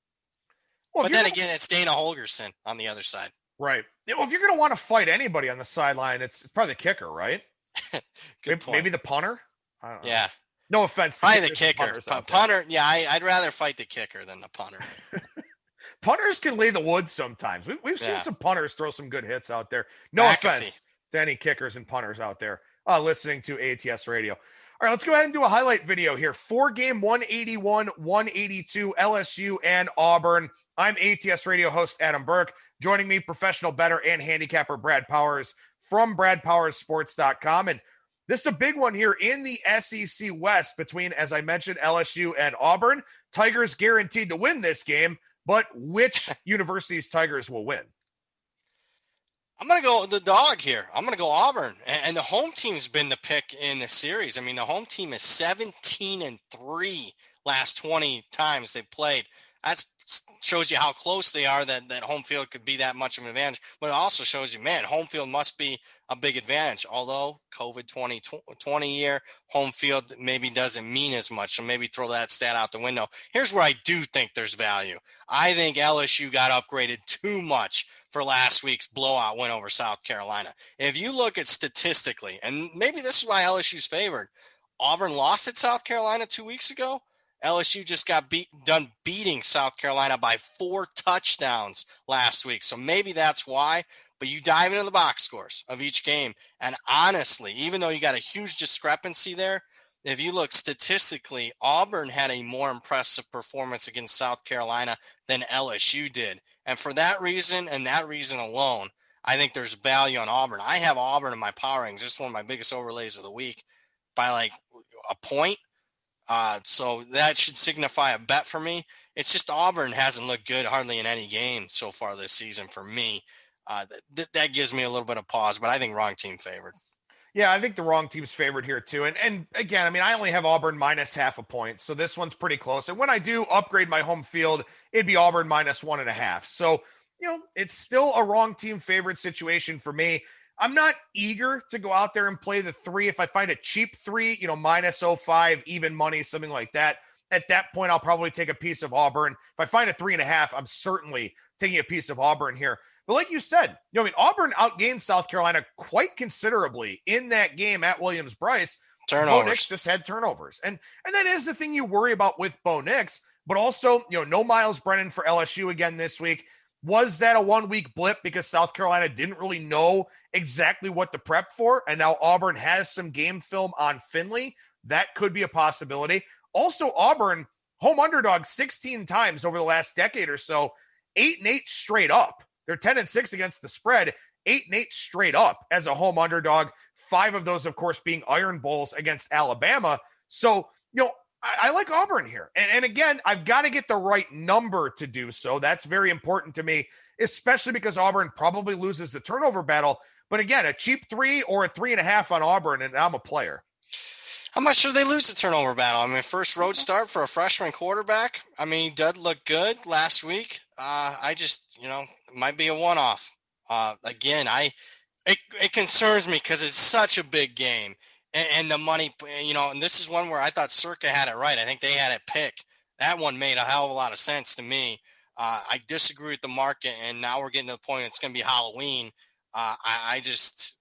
Well, but then again, it's Dana Holgerson on the other side. Right. Well, if you're going to want to fight anybody on the sideline, it's probably the kicker, right? Maybe the punter? I don't know. Yeah. No offense. Probably the kicker. Punter, yeah, I'd rather fight the kicker than the punter. Punters can lay the wood sometimes. We've seen some punters throw some good hits out there. No McAfee. Offense to any kickers and punters out there listening to ATS Radio. All right, let's go ahead and do a highlight video here. 4-game 181-182 LSU and Auburn. I'm ATS Radio host Adam Burke. Joining me, professional bettor and handicapper Brad Powers from BradPowersSports.com. And this is a big one here in the SEC West between, as I mentioned, LSU and Auburn. Tigers guaranteed to win this game, but which university's Tigers will win? I'm going to go the dog here. I'm going to go Auburn. And the home team's been the pick in the series. I mean, the home team is 17-3 last 20 times they played. That shows you how close they are that home field could be that much of an advantage. But it also shows you, man, home field must be a big advantage. Although COVID 2020 year, home field maybe doesn't mean as much. So maybe throw that stat out the window. Here's where I do think there's value. I think LSU got upgraded too much for last week's blowout win over South Carolina. If you look at statistically, and maybe this is why LSU's favored, Auburn lost at South Carolina 2 weeks ago. LSU just got done beating South Carolina by 4 touchdowns last week. So maybe that's why. But you dive into the box scores of each game. And honestly, even though you got a huge discrepancy there, if you look statistically, Auburn had a more impressive performance against South Carolina than LSU did. And for that reason and that reason alone, I think there's value on Auburn. I have Auburn in my power rankings. This is one of my biggest overlays of the week by like a point. So that should signify a bet for me. It's just Auburn hasn't looked good hardly in any game so far this season for me. That gives me a little bit of pause, but I think wrong team favored. Yeah, I think the wrong team's favored here too. And again, I mean, I only have Auburn minus half a point, so this one's pretty close. And when I do upgrade my home field, it'd be Auburn minus 1.5. So, it's still a wrong team favorite situation for me. I'm not eager to go out there and play the 3. If I find a cheap 3, minus 0.5, even money, something like that, at that point, I'll probably take a piece of Auburn. If I find a 3.5, I'm certainly taking a piece of Auburn here. But like you said, Auburn outgained South Carolina quite considerably in that game at Williams-Brice. Turnovers. Bo Nix just had turnovers. And that is the thing you worry about with Bo Nix. But also, no Miles Brennan for LSU again this week. Was that a 1-week blip because South Carolina didn't really know exactly what to prep for? And now Auburn has some game film on Finley. That could be a possibility. Also, Auburn, home underdog 16 times over the last decade or so, 8-8 straight up. They're 10-6 against the spread, 8-8 straight up as a home underdog. 5 of those, of course, being Iron Bowls against Alabama. So, I like Auburn here. And again, I've got to get the right number to do so. That's very important to me, especially because Auburn probably loses the turnover battle. But again, a cheap 3 or a 3.5 on Auburn, and I'm a player. How much should they lose the turnover battle? I mean, first road start for a freshman quarterback. I mean, he did look good last week. I just, it might be a one-off. Again, it concerns me because it's such a big game. And the money, and this is one where I thought Circa had it right. I think they had it pick that one made a hell of a lot of sense to me. I disagree with the market, and now we're getting to the point it's going to be Halloween. I just,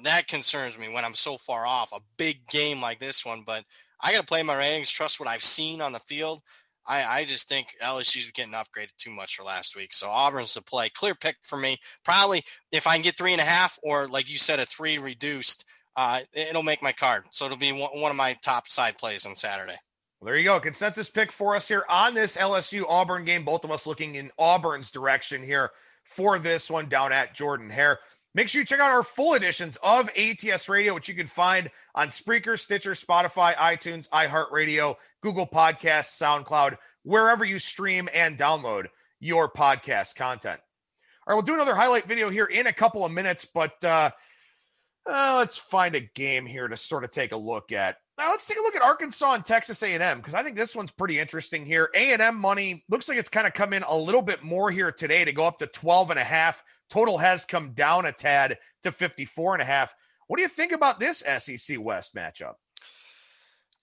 that concerns me when I'm so far off. A big game like this one, but I got to play my ratings, trust what I've seen on the field. I just think LSU's getting upgraded too much for last week. So Auburn's the play. Clear pick for me. Probably if I can get 3.5 or, like you said, a 3 reduced, it'll make my card. So it'll be one of my top side plays on Saturday. Well, there you go. Consensus pick for us here on this LSU Auburn game. Both of us looking in Auburn's direction here for this one down at Jordan Hare. Make sure you check out our full editions of ATS Radio, which you can find on Spreaker, Stitcher, Spotify, iTunes, iHeartRadio, Google Podcasts, SoundCloud, wherever you stream and download your podcast content. All right, we'll do another highlight video here in a couple of minutes, but let's find a game here to sort of take a look at. Now, let's take a look at Arkansas and Texas A&M, because I think this one's pretty interesting here. A&M money looks like it's kind of come in a little bit more here today to go up to 12.5. Total has come down a tad to 54.5. What do you think about this SEC West matchup?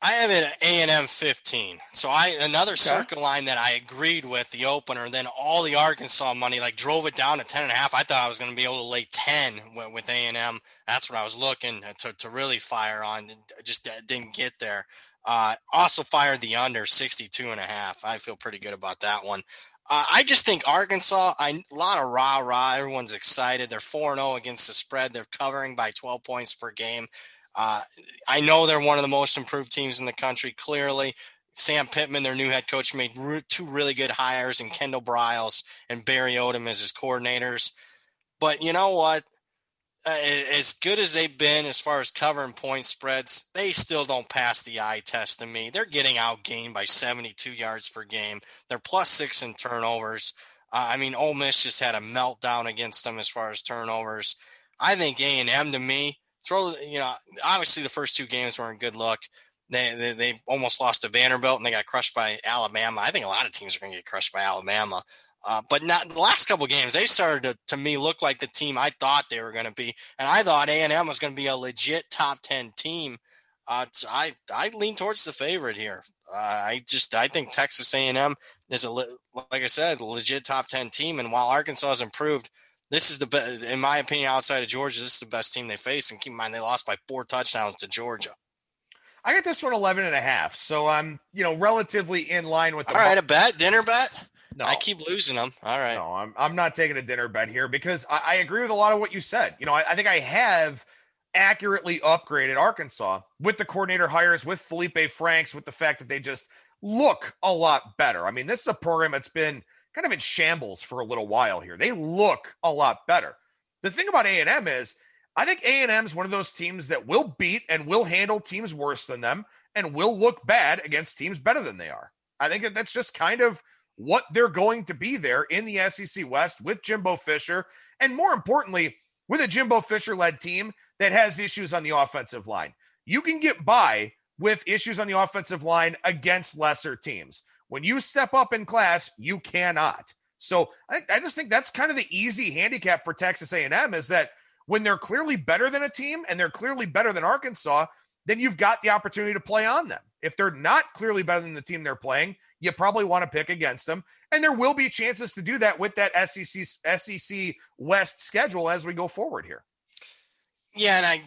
I have it at A&M 15. So another circle line that I agreed with the opener, then all the Arkansas money drove it down to 10.5. I thought I was going to be able to lay 10 with A&M. That's what I was looking to really fire on. Just didn't get there. Also fired the under 62.5. I feel pretty good about that one. I just think Arkansas, a lot of rah-rah. Everyone's excited. They're 4-0 against the spread. They're covering by 12 points per game. I know they're one of the most improved teams in the country, clearly. Sam Pittman, their new head coach, made 2 really good hires in Kendall Briles and Barry Odom as his coordinators. But you know what? As good as they've been as far as covering point spreads, they still don't pass the eye test to me. They're getting outgained by 72 yards per game. They're +6 in turnovers. Ole Miss just had a meltdown against them as far as turnovers. I think A&M to me, obviously the first 2 games weren't a good look. They almost lost to Vanderbilt and they got crushed by Alabama. I think a lot of teams are going to get crushed by Alabama. But not the last couple of games, they started to me look like the team I thought they were going to be. And I thought A&M was going to be a legit top 10 team. So I lean towards the favorite here. I think Texas A&M is like I said, a legit top 10 team. And while Arkansas has improved, this is the best, in my opinion, outside of Georgia, this is the best team they face. And keep in mind, they lost by 4 touchdowns to Georgia. I got this one 11.5. So I'm, relatively in line with the. All right, a bet, dinner bet. No, I keep losing them. All right. No, I'm not taking a dinner bet here because I agree with a lot of what you said. I think I have accurately upgraded Arkansas with the coordinator hires, with Felipe Franks, with the fact that they just look a lot better. This is a program that's been kind of in shambles for a little while here. They look a lot better. The thing about A&M is I think A&M is one of those teams that will beat and will handle teams worse than them and will look bad against teams better than they are. I think that's just kind of what they're going to be there in the SEC West with Jimbo Fisher, and more importantly, with a Jimbo Fisher-led team that has issues on the offensive line. You can get by with issues on the offensive line against lesser teams. When you step up in class, you cannot. So I just think that's kind of the easy handicap for Texas A&M, is that when they're clearly better than a team and they're clearly better than Arkansas, then you've got the opportunity to play on them. If they're not clearly better than the team they're playing, you probably want to pick against them. And there will be chances to do that with that SEC West schedule as we go forward here. Yeah, and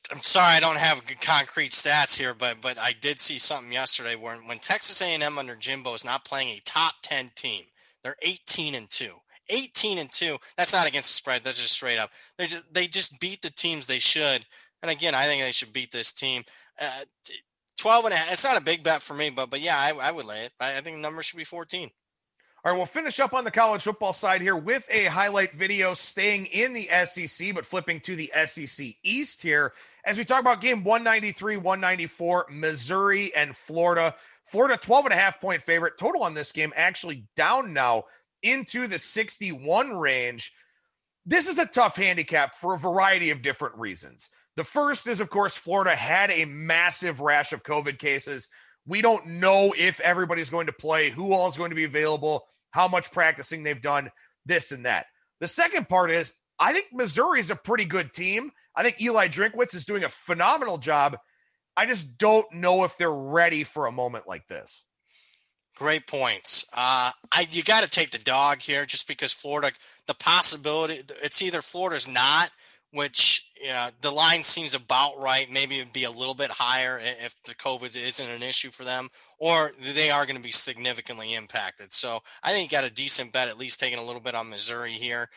I'm sorry I don't have concrete stats here, but I did see something yesterday when Texas A&M under Jimbo is not playing a top 10 team, they're 18-2. 18-2. That's not against the spread. That's just straight up. They just beat the teams they should. And again, I think they should beat this team. 12.5. It's not a big bet for me, but yeah, I would lay it. I think the number should be 14. All right, we'll finish up on the college football side here with a highlight video, staying in the SEC, but flipping to the SEC East here as we talk about game 193-194, Missouri and Florida. Florida 12.5 point favorite. Total on this game actually down now into the 61 range. This is a tough handicap for a variety of different reasons. The first is, of course, Florida had a massive rash of COVID cases. We don't know if everybody's going to play, who all is going to be available, how much practicing they've done, this and that. The second part is, I think Missouri is a pretty good team. I think Eli Drinkwitz is doing a phenomenal job. I just don't know if they're ready for a moment like this. Great points. You got to take the dog here just because Florida, the possibility, it's either Florida's not, which the line seems about right. Maybe it'd be a little bit higher if the COVID isn't an issue for them, or they are going to be significantly impacted. So I think you got a decent bet, at least taking a little bit on Missouri here.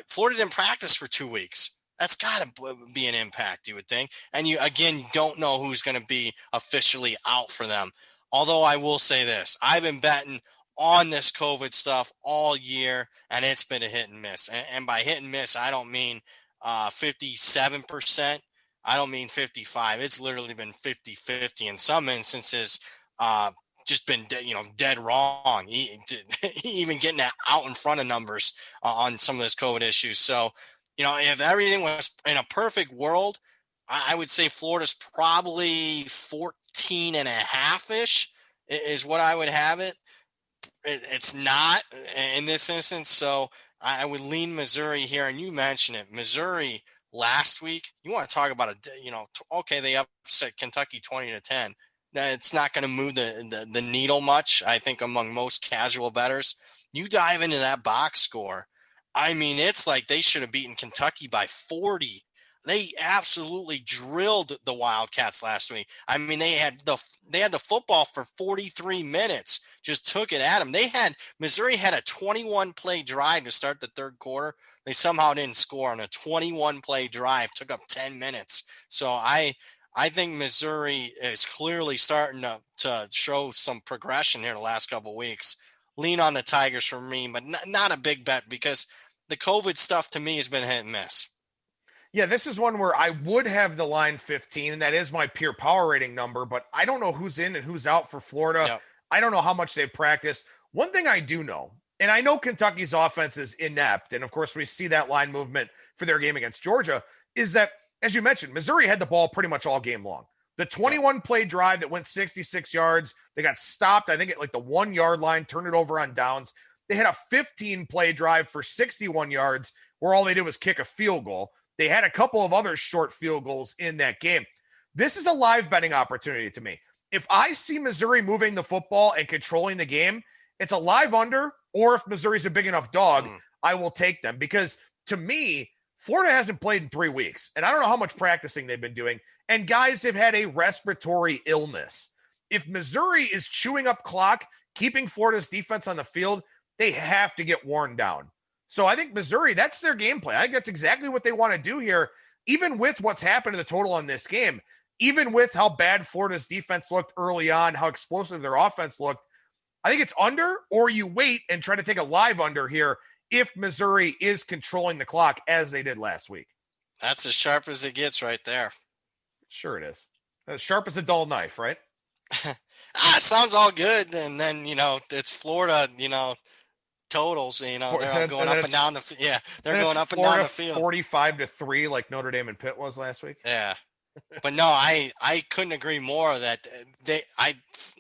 Florida didn't practice for 2 weeks. That's got to be an impact, you would think. And you don't know who's going to be officially out for them. Although I will say this, I've been betting on this COVID stuff all year, and it's been a hit and miss. And by hit and miss, I don't mean 57%. I don't mean 55. It's literally been 50-50 in some instances. Just been dead wrong. Even getting out in front of numbers on some of those COVID issues. So, if everything was in a perfect world, I would say Florida's probably 14.5-ish is what I would have it. It's not in this instance, so I would lean Missouri here. And you mentioned it, Missouri last week. You want to talk about okay, they upset Kentucky 20-10. It's not going to move the needle much, I think, among most casual bettors. You dive into that box score. I mean, it's like they should have beaten Kentucky by 40. They absolutely drilled the Wildcats last week. I mean, they had the football for 43 minutes, just took it at them. Missouri had a 21-play drive to start the third quarter. They somehow didn't score on a 21-play drive, took up 10 minutes. So I think Missouri is clearly starting to show some progression here the last couple of weeks. Lean on the Tigers for me, but not a big bet because the COVID stuff to me has been hit and miss. Yeah, this is one where I would have the line 15, and that is my pure power rating number, but I don't know who's in and who's out for Florida. Yep. I don't know how much they've practiced. One thing I do know, and I know Kentucky's offense is inept, and of course we see that line movement for their game against Georgia, is that, as you mentioned, Missouri had the ball pretty much all game long. The 21-play drive that went 66 yards, they got stopped, I think, at like the 1-yard line, turned it over on downs. They had a 15-play drive for 61 yards where all they did was kick a field goal. They had a couple of other short field goals in that game. This is a live betting opportunity to me. If I see Missouri moving the football and controlling the game, it's a live under, or if Missouri's a big enough dog, I will take them. Because to me, Florida hasn't played in 3 weeks, and I don't know how much practicing they've been doing, and guys have had a respiratory illness. If Missouri is chewing up clock, keeping Florida's defense on the field, they have to get worn down. So I think Missouri, that's their game plan. I think that's exactly what they want to do here, even with what's happened to the total on this game, even with how bad Florida's defense looked early on, how explosive their offense looked. I think it's under, or you wait and try to take a live under here if Missouri is controlling the clock as they did last week. That's as sharp as it gets right there. Sure it is. As sharp as a dull knife, right? It sounds all good. And then, it's Florida, totals, they're going up and down the they're going up and down the field. 45-3 like Notre Dame and Pitt was last week. Yeah. But no, I couldn't agree more that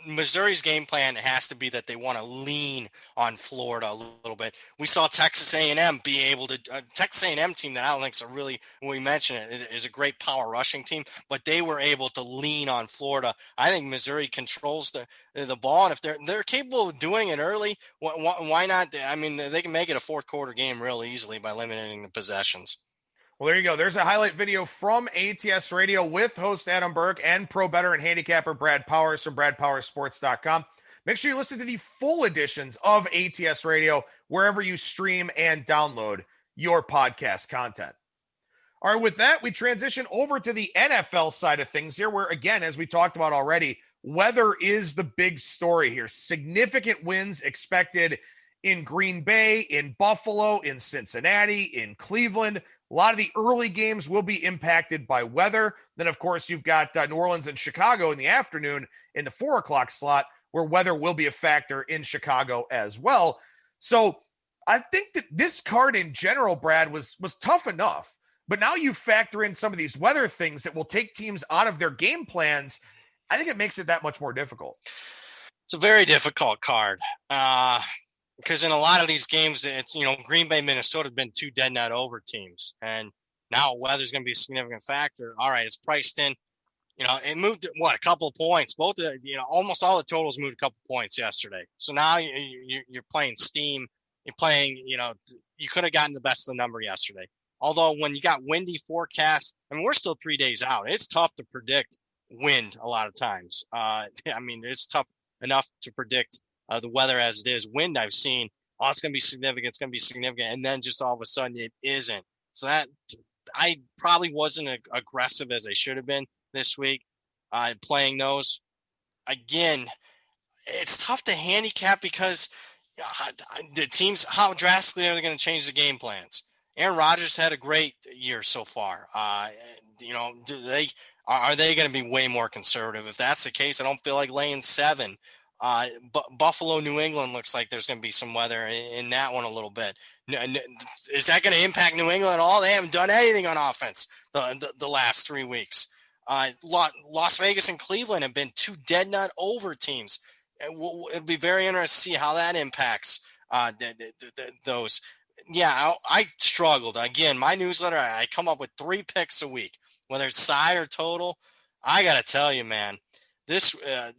Missouri's game plan has to be that they want to lean on Florida a little bit. We saw Texas A&M be able to Texas A&M team that I don't think is when we mentioned it, is a great power rushing team, but they were able to lean on Florida. I think Missouri controls the ball, and if they're capable of doing it early, why not? I mean, they can make it a fourth quarter game real easily by limiting the possessions. Well, there you go. There's a highlight video from ATS Radio with host Adam Burke and pro bettor and handicapper Brad Powers from bradpowersports.com. Make sure you listen to the full editions of ATS Radio wherever you stream and download your podcast content. All right, with that, we transition over to the NFL side of things here, where, again, as we talked about already, weather is the big story here. Significant wins expected in Green Bay, in Buffalo, in Cincinnati, in Cleveland. A lot of the early games will be impacted by weather. Then, of course, you've got New Orleans and Chicago in the afternoon in the 4 o'clock slot, where weather will be a factor in Chicago as well. So I think that this card in general, Brad, was tough enough. But now you factor in some of these weather things that will take teams out of their game plans. I think it makes it that much more difficult. It's a very difficult card. Because in a lot of these games, it's, Green Bay, Minnesota have been 2 dead net over teams. And now weather's going to be a significant factor. All right, it's priced in. It moved a couple of points. Both almost all the totals moved a couple of points yesterday. So now you're playing steam. You're playing. You could have gotten the best of the number yesterday. Although when you got windy forecast, we're still 3 days out. It's tough to predict wind a lot of times. It's tough enough to predict the weather as it is. Wind I've seen, it's going to be significant. It's going to be significant, and then just all of a sudden it isn't. So that I probably wasn't aggressive as I should have been this week, playing those. Again, it's tough to handicap because the teams, how drastically are they going to change the game plans? Aaron Rodgers had a great year so far. Are they going to be way more conservative? If that's the case, I don't feel like laying 7. But Buffalo, New England looks like there's going to be some weather in that one a little bit. Is that going to impact New England at all? They haven't done anything on offense the last 3 weeks. Las Vegas and Cleveland have been 2 dead nut over teams. It'll be very interesting to see how that impacts those. Yeah, I struggled. Again, my newsletter, I come up with 3 picks a week, whether it's side or total. I got to tell you, man, this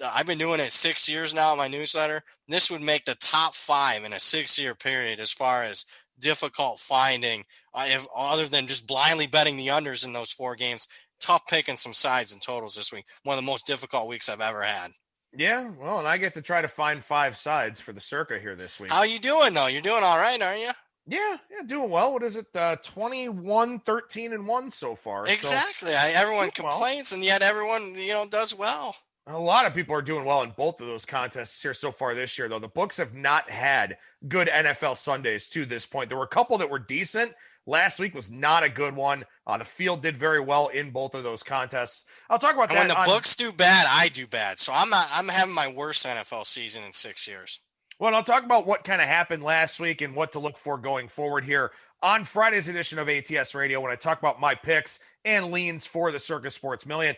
I've been doing it 6 years now in my newsletter. This would make the top 5 in a 6-year period as far as difficult finding, if other than just blindly betting the unders in those 4 games. Tough picking some sides and totals this week. One of the most difficult weeks I've ever had. Yeah, well, and I get to try to find 5 sides for the Circa here this week. How you doing, though? You're doing all right, aren't you? Yeah, doing well. What is it? 21, 13, and 1 so far. Exactly. So, everyone complains, and yet everyone, does well. A lot of people are doing well in both of those contests here so far this year, though. The books have not had good NFL Sundays to this point. There were a couple that were decent. Last week was not a good one. The field did very well in both of those contests. I'll talk about that. When the books do bad, I do bad. So I'm having my worst NFL season in 6 years. Well, I'll talk about what kind of happened last week and what to look for going forward here on Friday's edition of ATS Radio when I talk about my picks and leans for the Circa Sports Million.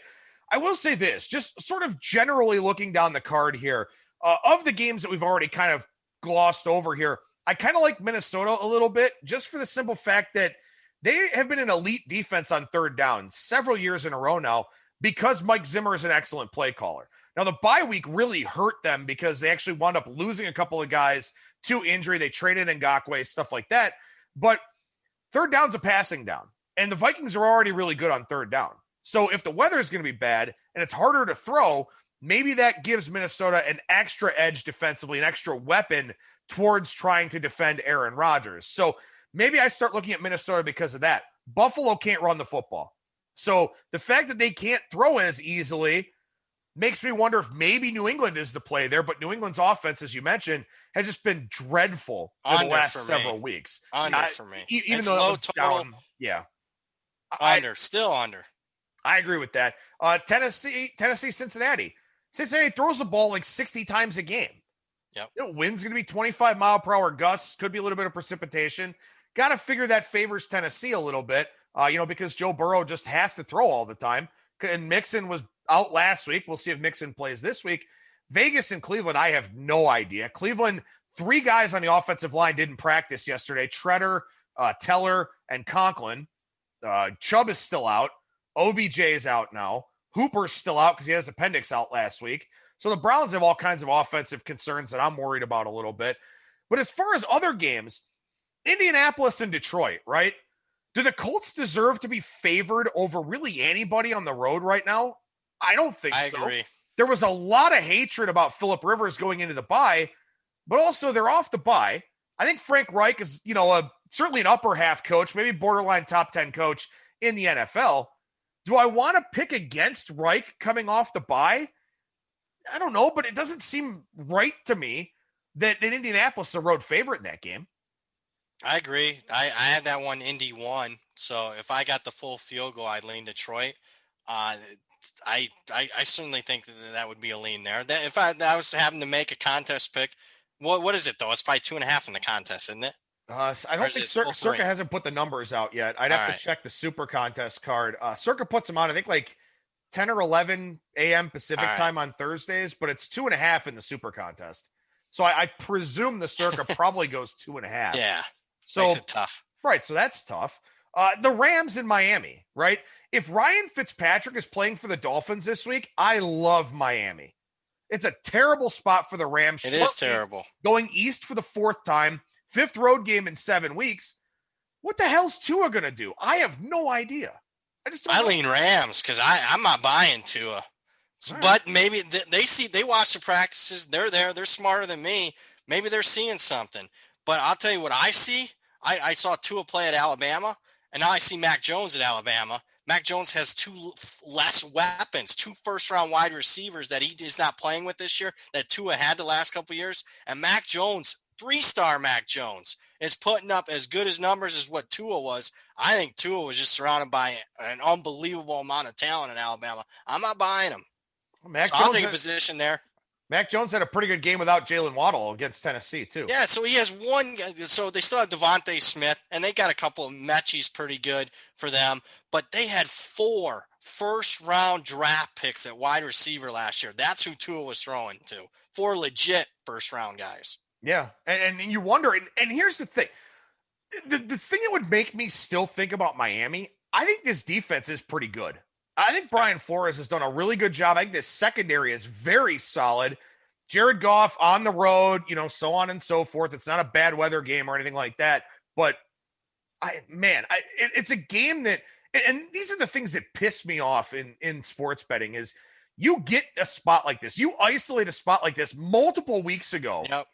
I will say this, just sort of generally looking down the card here, of the games that we've already kind of glossed over here, I kind of like Minnesota a little bit just for the simple fact that they have been an elite defense on third down several years in a row now because Mike Zimmer is an excellent play caller. Now, the bye week really hurt them because they actually wound up losing a couple of guys to injury. They traded Ngakoue, stuff like that. But third down's a passing down, and the Vikings are already really good on third down. So if the weather is going to be bad and it's harder to throw, maybe that gives Minnesota an extra edge defensively, an extra weapon towards trying to defend Aaron Rodgers. So maybe I start looking at Minnesota because of that. Buffalo can't run the football. So the fact that they can't throw as easily makes me wonder if maybe New England is the play there. But New England's offense, as you mentioned, has just been dreadful for the last several weeks. For me. Even though low it was total. Down, yeah. Still under. I agree with that. Tennessee, Cincinnati. Cincinnati throws the ball like 60 times a game. Yep. Wind's going to be 25-mile-per-hour gusts. Could be a little bit of precipitation. Got to figure that favors Tennessee a little bit, because Joe Burrow just has to throw all the time. And Mixon was out last week. We'll see if Mixon plays this week. Vegas and Cleveland, I have no idea. Cleveland, 3 guys on the offensive line didn't practice yesterday. Treader, Teller, and Conklin. Chubb is still out. OBJ is out now. Hooper's still out because he has appendix out last week. So the Browns have all kinds of offensive concerns that I'm worried about a little bit. But as far as other games, Indianapolis and Detroit, right? Do the Colts deserve to be favored over really anybody on the road right now? I don't think so. I agree. There was a lot of hatred about Phillip Rivers going into the bye, but also they're off the bye. I think Frank Reich is, certainly an upper half coach, maybe borderline top 10 coach in the NFL. Do I want to pick against Reich coming off the bye? I don't know, but it doesn't seem right to me that Indianapolis is a road favorite in that game. I agree. I had that one Indy 1. So if I got the full field goal, I'd lean Detroit. I certainly think that would be a lean there. If I was having to make a contest pick, what is it though? It's probably 2.5 in the contest, isn't it? I don't think Circa hasn't put the numbers out yet. I'd have to check the Super Contest card. Circa puts them on, I think, like 10 or 11 a.m. Pacific time on Thursdays, but it's 2.5 in the Super Contest. So I presume the Circa probably goes 2.5. Yeah. So makes it tough. Right. So that's tough. The Rams in Miami, right? If Ryan Fitzpatrick is playing for the Dolphins this week, I love Miami. It's a terrible spot for the Rams. It is terrible. Going east for the fourth time, fifth road game in 7 weeks. What the hell's Tua going to do? I have no idea. I lean Rams because I'm not buying Tua. Right. But maybe they watch the practices. They're there. They're smarter than me. Maybe they're seeing something. But I'll tell you what I see. I saw Tua play at Alabama, and now I see Mac Jones at Alabama. Mac Jones has 2 less weapons, 2 first-round wide receivers that he is not playing with this year that Tua had the last couple of years. And Mac Jones, 3-star Mac Jones, is putting up as good as numbers as what Tua was. I think Tua was just surrounded by an unbelievable amount of talent in Alabama. I'm not buying him. I'll take a position there. Mac Jones had a pretty good game without Jalen Waddle against Tennessee, too. Yeah, so he has one. So they still have Devontae Smith, and they got a couple of Mechie's pretty good for them. But they had 4 first-round draft picks at wide receiver last year. That's who Tua was throwing to. 4 legit first-round guys. Yeah, and you wonder, and here's the thing. The thing that would make me still think about Miami, I think this defense is pretty good. I think Brian Flores has done a really good job. I think this secondary is very solid. Jared Goff on the road, so on and so forth. It's not a bad weather game or anything like that. But, it's a game that – and these are the things that piss me off in sports betting is you get a spot like this. You isolate a spot like this multiple weeks ago. Yep.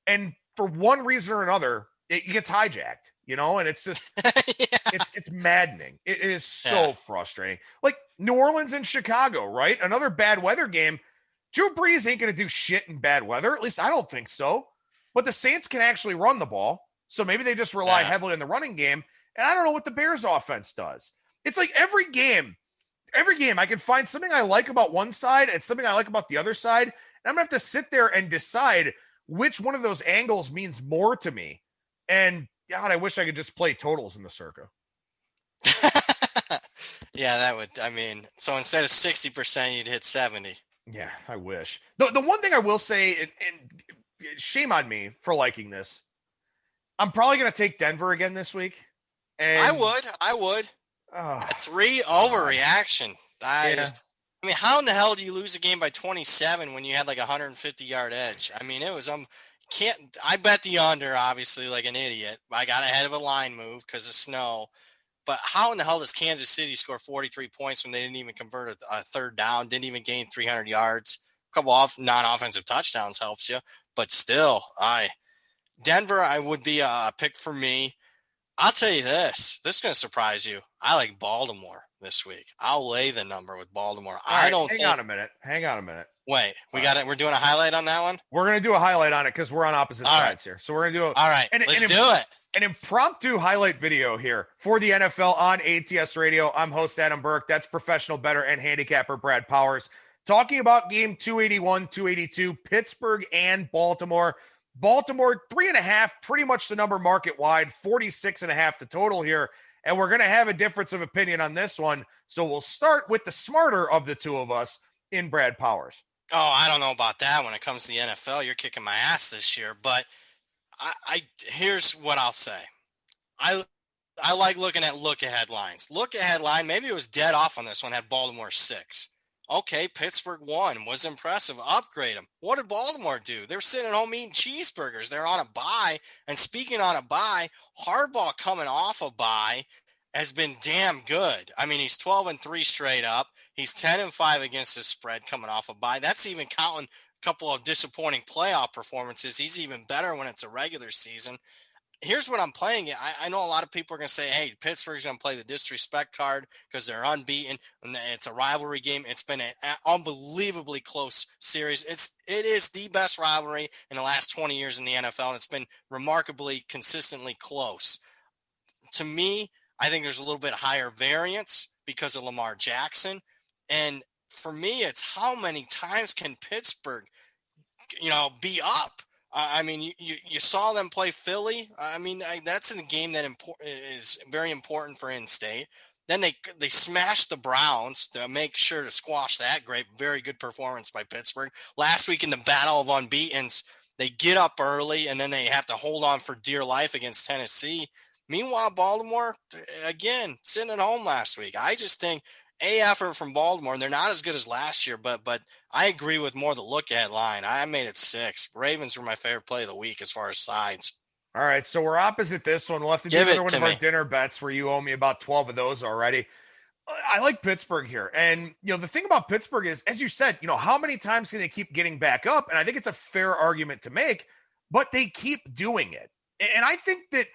And for one reason or another, it gets hijacked, and it's just it's maddening. It is so frustrating. Like New Orleans and Chicago, right? Another bad weather game. Drew Brees ain't going to do shit in bad weather. At least I don't think so. But the Saints can actually run the ball. So maybe they just rely heavily on the running game. And I don't know what the Bears offense does. It's like every game I can find something I like about one side and something I like about the other side. And I'm going to have to sit there and decide which one of those angles means more to me. And God, I wish I could just play totals in the circa. Yeah, that would, so instead of 60%, you'd hit 70. Yeah, I wish. The one thing I will say, and shame on me for liking this, I'm probably going to take Denver again this week. And I would. 3 overreaction. How in the hell do you lose a game by 27 when you had like a 150-yard edge? It was I bet the under, obviously, like an idiot. I got ahead of a line move because of snow. But how in the hell does Kansas City score 43 points when they didn't even convert a third down, didn't even gain 300 yards? A couple of non-offensive touchdowns helps you. But still, Denver, I would be a pick for me. I'll tell you this. This is going to surprise you. I like Baltimore this week. I'll lay the number with Baltimore. Hang on a minute. Wait, we're doing a highlight on that one? We're going to do a highlight on it because we're on opposite sides here. So we're going to do all right, let's do it. An impromptu highlight video here for the NFL on ATS Radio. I'm host Adam Burke. That's professional bettor and handicapper Brad Powers. Talking about game 281, 282, Pittsburgh and Baltimore. Baltimore, 3.5, pretty much the number market wide, 46.5 the total here. And we're going to have a difference of opinion on this one. So we'll start with the smarter of the two of us in Brad Powers. Oh, I don't know about that when it comes to the NFL. You're kicking my ass this year. But here's what I'll say. I like looking at look-ahead lines. Look-ahead line, maybe it was dead off on this one, had Baltimore 6. Okay, Pittsburgh won, was impressive. Upgrade them. What did Baltimore do? They were sitting at home eating cheeseburgers. They're on a bye. And speaking on a bye, Harbaugh coming off a bye has been damn good. He's 12-3 straight up. He's 10-5 against the spread coming off a bye. That's even counting a couple of disappointing playoff performances. He's even better when it's a regular season. Here's what I'm playing it. I know a lot of people are going to say, hey, Pittsburgh's going to play the disrespect card because they're unbeaten and it's a rivalry game. It's been an unbelievably close series. It is the best rivalry in the last 20 years in the NFL, and it's been remarkably consistently close. To me, I think there's a little bit higher variance because of Lamar Jackson. And for me, it's how many times can Pittsburgh, be up? You saw them play Philly. That's a game that is very important for in-state. Then they smashed the Browns to make sure to squash that. Very good performance by Pittsburgh. Last week in the battle of unbeatens, they get up early and then they have to hold on for dear life against Tennessee. Meanwhile, Baltimore, again, sitting at home last week. I just think effort from Baltimore, and they're not as good as last year, but I agree with more the look-ahead line. I made it 6. Ravens were my favorite play of the week as far as sides. All right, so we're opposite this one. We'll have to do another one of our dinner bets where you owe me about 12 of those already. I like Pittsburgh here. And, the thing about Pittsburgh is, as you said, how many times can they keep getting back up? And I think it's a fair argument to make, but they keep doing it. And I think that,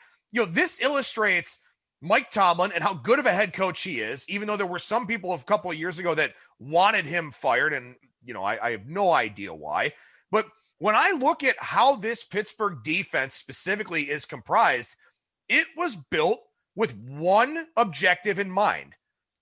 this illustrates Mike Tomlin and how good of a head coach he is, even though there were some people a couple of years ago that wanted him fired. And, I have no idea why. But when I look at how this Pittsburgh defense specifically is comprised, it was built with one objective in mind: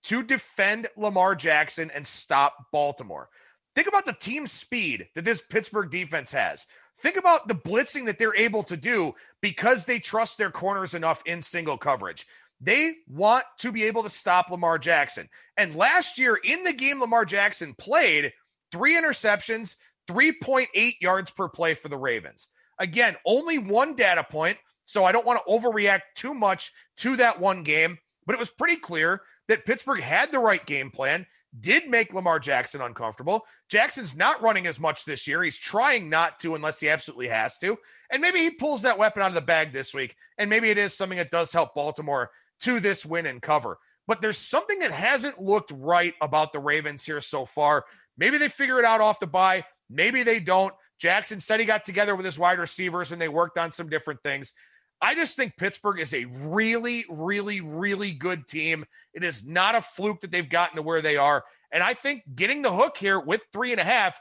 to defend Lamar Jackson and stop Baltimore. Think about the team speed that this Pittsburgh defense has. Think about the blitzing that they're able to do because they trust their corners enough in single coverage. They want to be able to stop Lamar Jackson. And last year in the game Lamar Jackson played, 3 interceptions, 3.8 yards per play for the Ravens. Again, only one data point, so I don't want to overreact too much to that one game, but it was pretty clear that Pittsburgh had the right game plan, did make Lamar Jackson uncomfortable. Jackson's not running as much this year. He's trying not to unless he absolutely has to. And maybe he pulls that weapon out of the bag this week, and maybe it is something that does help Baltimore to this win and cover. But there's something that hasn't looked right about the Ravens here so far. Maybe they figure it out off the bye. Maybe they don't. Jackson said he got together with his wide receivers and they worked on some different things. I just think Pittsburgh is a really, really, really good team. It is not a fluke that they've gotten to where they are. And I think getting the hook here with 3.5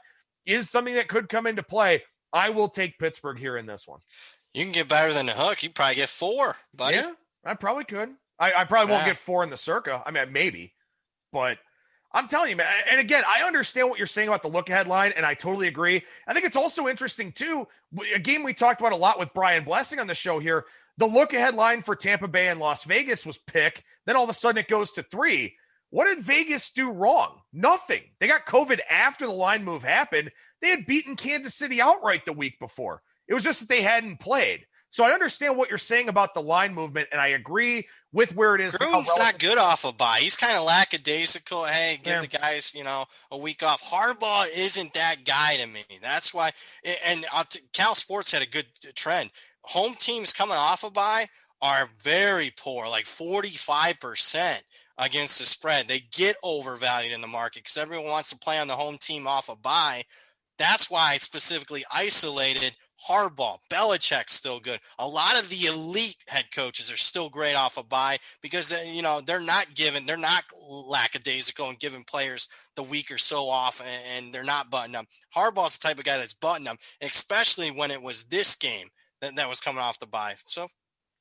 is something that could come into play. I will take Pittsburgh here in this one. You can get better than the hook. You probably get 4, buddy. Yeah, I probably could. I probably won't get 4 in the circa. I mean, maybe. But I'm telling you, man. And again, I understand what you're saying about the look-ahead line, and I totally agree. I think it's also interesting, too, a game we talked about a lot with Brian Blessing on the show here. The look-ahead line for Tampa Bay and Las Vegas was pick. Then all of a sudden it goes to 3. What did Vegas do wrong? Nothing. They got COVID after the line move happened. They had beaten Kansas City outright the week before. It was just that they hadn't played. So I understand what you're saying about the line movement, and I agree with where it is. Gruden's not good off a bye. He's kind of lackadaisical. Hey, give the guys, a week off. Harbaugh isn't that guy to me. That's why. And Cal Sports had a good trend. Home teams coming off a bye are very poor, like 45% against the spread. They get overvalued in the market because everyone wants to play on the home team off a bye. That's why I specifically isolated Harbaugh. Belichick's still good. A lot of the elite head coaches are still great off a bye because they're not lackadaisical and giving players the week or so off, and they're not buttoned up. Harbaugh's the type of guy that's buttoned up, especially when it was this game that was coming off the bye. So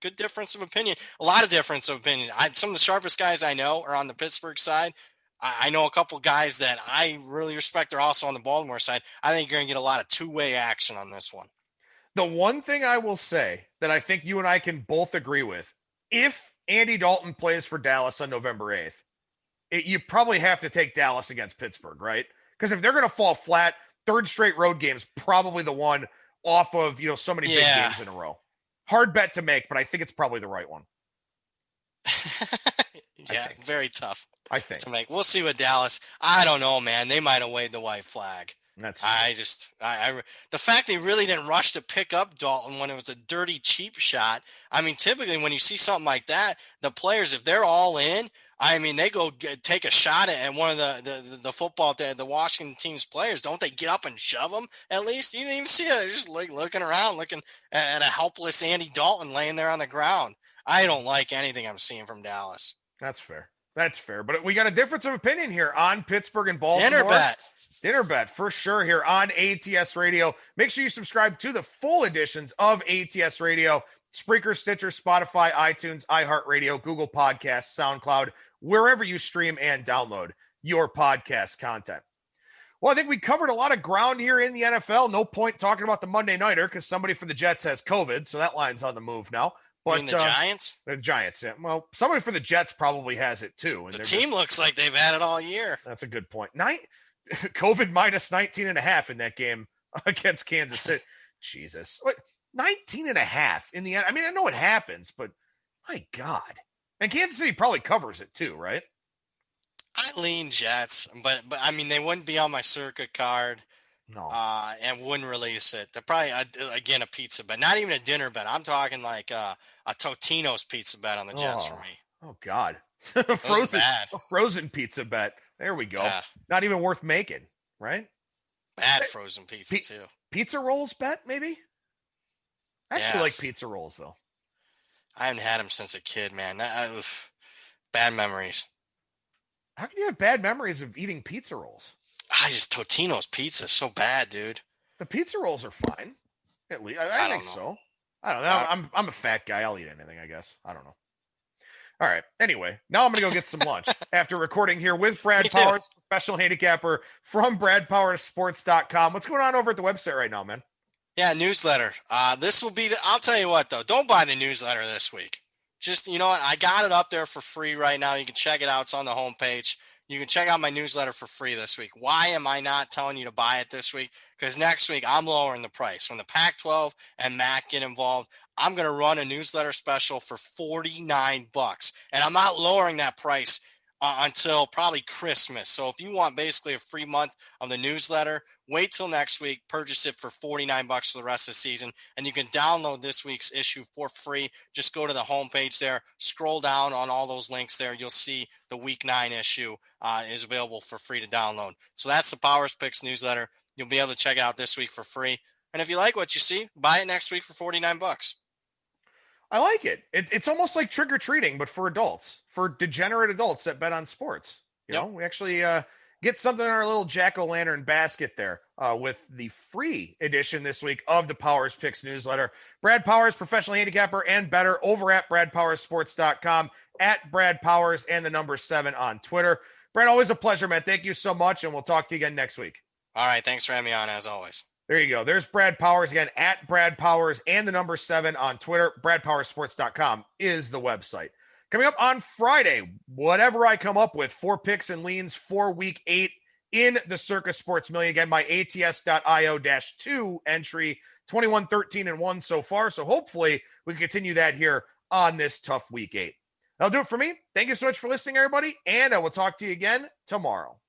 good difference of opinion. A lot of difference of opinion. Some of the sharpest guys I know are on the Pittsburgh side. I know a couple guys that I really respect are also on the Baltimore side. I think you're going to get a lot of two-way action on this one. The one thing I will say that I think you and I can both agree with, if Andy Dalton plays for Dallas on November 8th, you probably have to take Dallas against Pittsburgh, right? Because if they're going to fall flat, third straight road game's probably the one off of, so many big games in a row. Hard bet to make, but I think it's probably the right one. Yeah, very tough. I think. To make. We'll see with Dallas. I don't know, man. They might have waved the white flag. The fact they really didn't rush to pick up Dalton when it was a dirty, cheap shot. I mean, typically when you see something like that, the players, if they're all in, they go take a shot at one of the football, the Washington team's players. Don't they get up and shove them at least? You didn't even see it. They're just looking around, looking at a helpless Andy Dalton laying there on the ground. I don't like anything I'm seeing from Dallas. That's fair. But we got a difference of opinion here on Pittsburgh and Baltimore. Dinner bet for sure here on ATS Radio. Make sure you subscribe to the full editions of ATS Radio, Spreaker, Stitcher, Spotify, iTunes, iHeartRadio, Google Podcasts, SoundCloud, wherever you stream and download your podcast content. Well, I think we covered a lot of ground here in the NFL. No point talking about the Monday Nighter because somebody for the Jets has COVID, so that line's on the move now. But the Giants? The Giants, yeah. Well, somebody for the Jets probably has it too. And the team looks like they've had it all year. That's a good point. COVID minus 19.5 in that game against Kansas City. Jesus. What? 19.5 in the end. I mean, I know it happens, but My God. And Kansas City probably covers it too, right? I lean Jets, but I mean, they wouldn't be on my circuit card. No. And wouldn't release it. They're probably, again, a pizza bet. Not even a dinner bet. I'm talking like a Totino's pizza bet on the Jets for me. Oh, God. A frozen pizza bet. There we go. Yeah. Not even worth making, right? Bad frozen pizza, too. Pizza rolls bet, maybe? I actually like pizza rolls, though. I haven't had them since a kid, man. Bad memories. How can you have bad memories of eating pizza rolls? Just Totino's pizza is so bad, dude. The pizza rolls are fine. At least I think so. I don't know. I'm a fat guy. I'll eat anything, I guess. I don't know. All right. Anyway, now I'm going to go get some lunch after recording here with Brad Powers, professional handicapper from BradPowersSports.com. What's going on over at the website right now, man? Yeah, newsletter. This will be I'll tell you what, though. Don't buy the newsletter this week. Just, you know what? I got it up there for free right now. You can check it out. It's on the homepage. You can check out my newsletter for free this week. Why am I not telling you to buy it this week? Because next week, I'm lowering the price. When the Pac-12 and MAC get involved, I'm going to run a newsletter special for $49. And I'm not lowering that price until probably Christmas. So if you want basically a free month of the newsletter, wait till next week, purchase it for $49 for the rest of the season, and you can download this week's issue for free. Just go to the homepage there, scroll down on all those links there. You'll see the Week 9 issue is available for free to download. So that's the Powers Picks newsletter. You'll be able to check it out this week for free. And if you like what you see, buy it next week for $49. I like it. It's almost like trick-or-treating, but for adults, for degenerate adults that bet on sports. You know, we actually get something in our little jack-o'-lantern basket there with the free edition this week of the Powers Picks newsletter. Brad Powers, professional handicapper and bettor over at BradPowersSports.com, at Brad Powers and the number 7 on Twitter. Brad, always a pleasure, man. Thank you so much, and we'll talk to you again next week. All right. Thanks for having me on, as always. There you go. There's Brad Powers again, at Brad Powers and the number 7 on Twitter. BradPowersSports.com is the website. Coming up on Friday, whatever I come up with, 4 picks and leans for Week 8 in the Circus Sports Million. Again, my ATS.io-2 entry, 21-13-1 so far. So hopefully we can continue that here on this tough Week 8. That'll do it for me. Thank you so much for listening, everybody, and I will talk to you again tomorrow.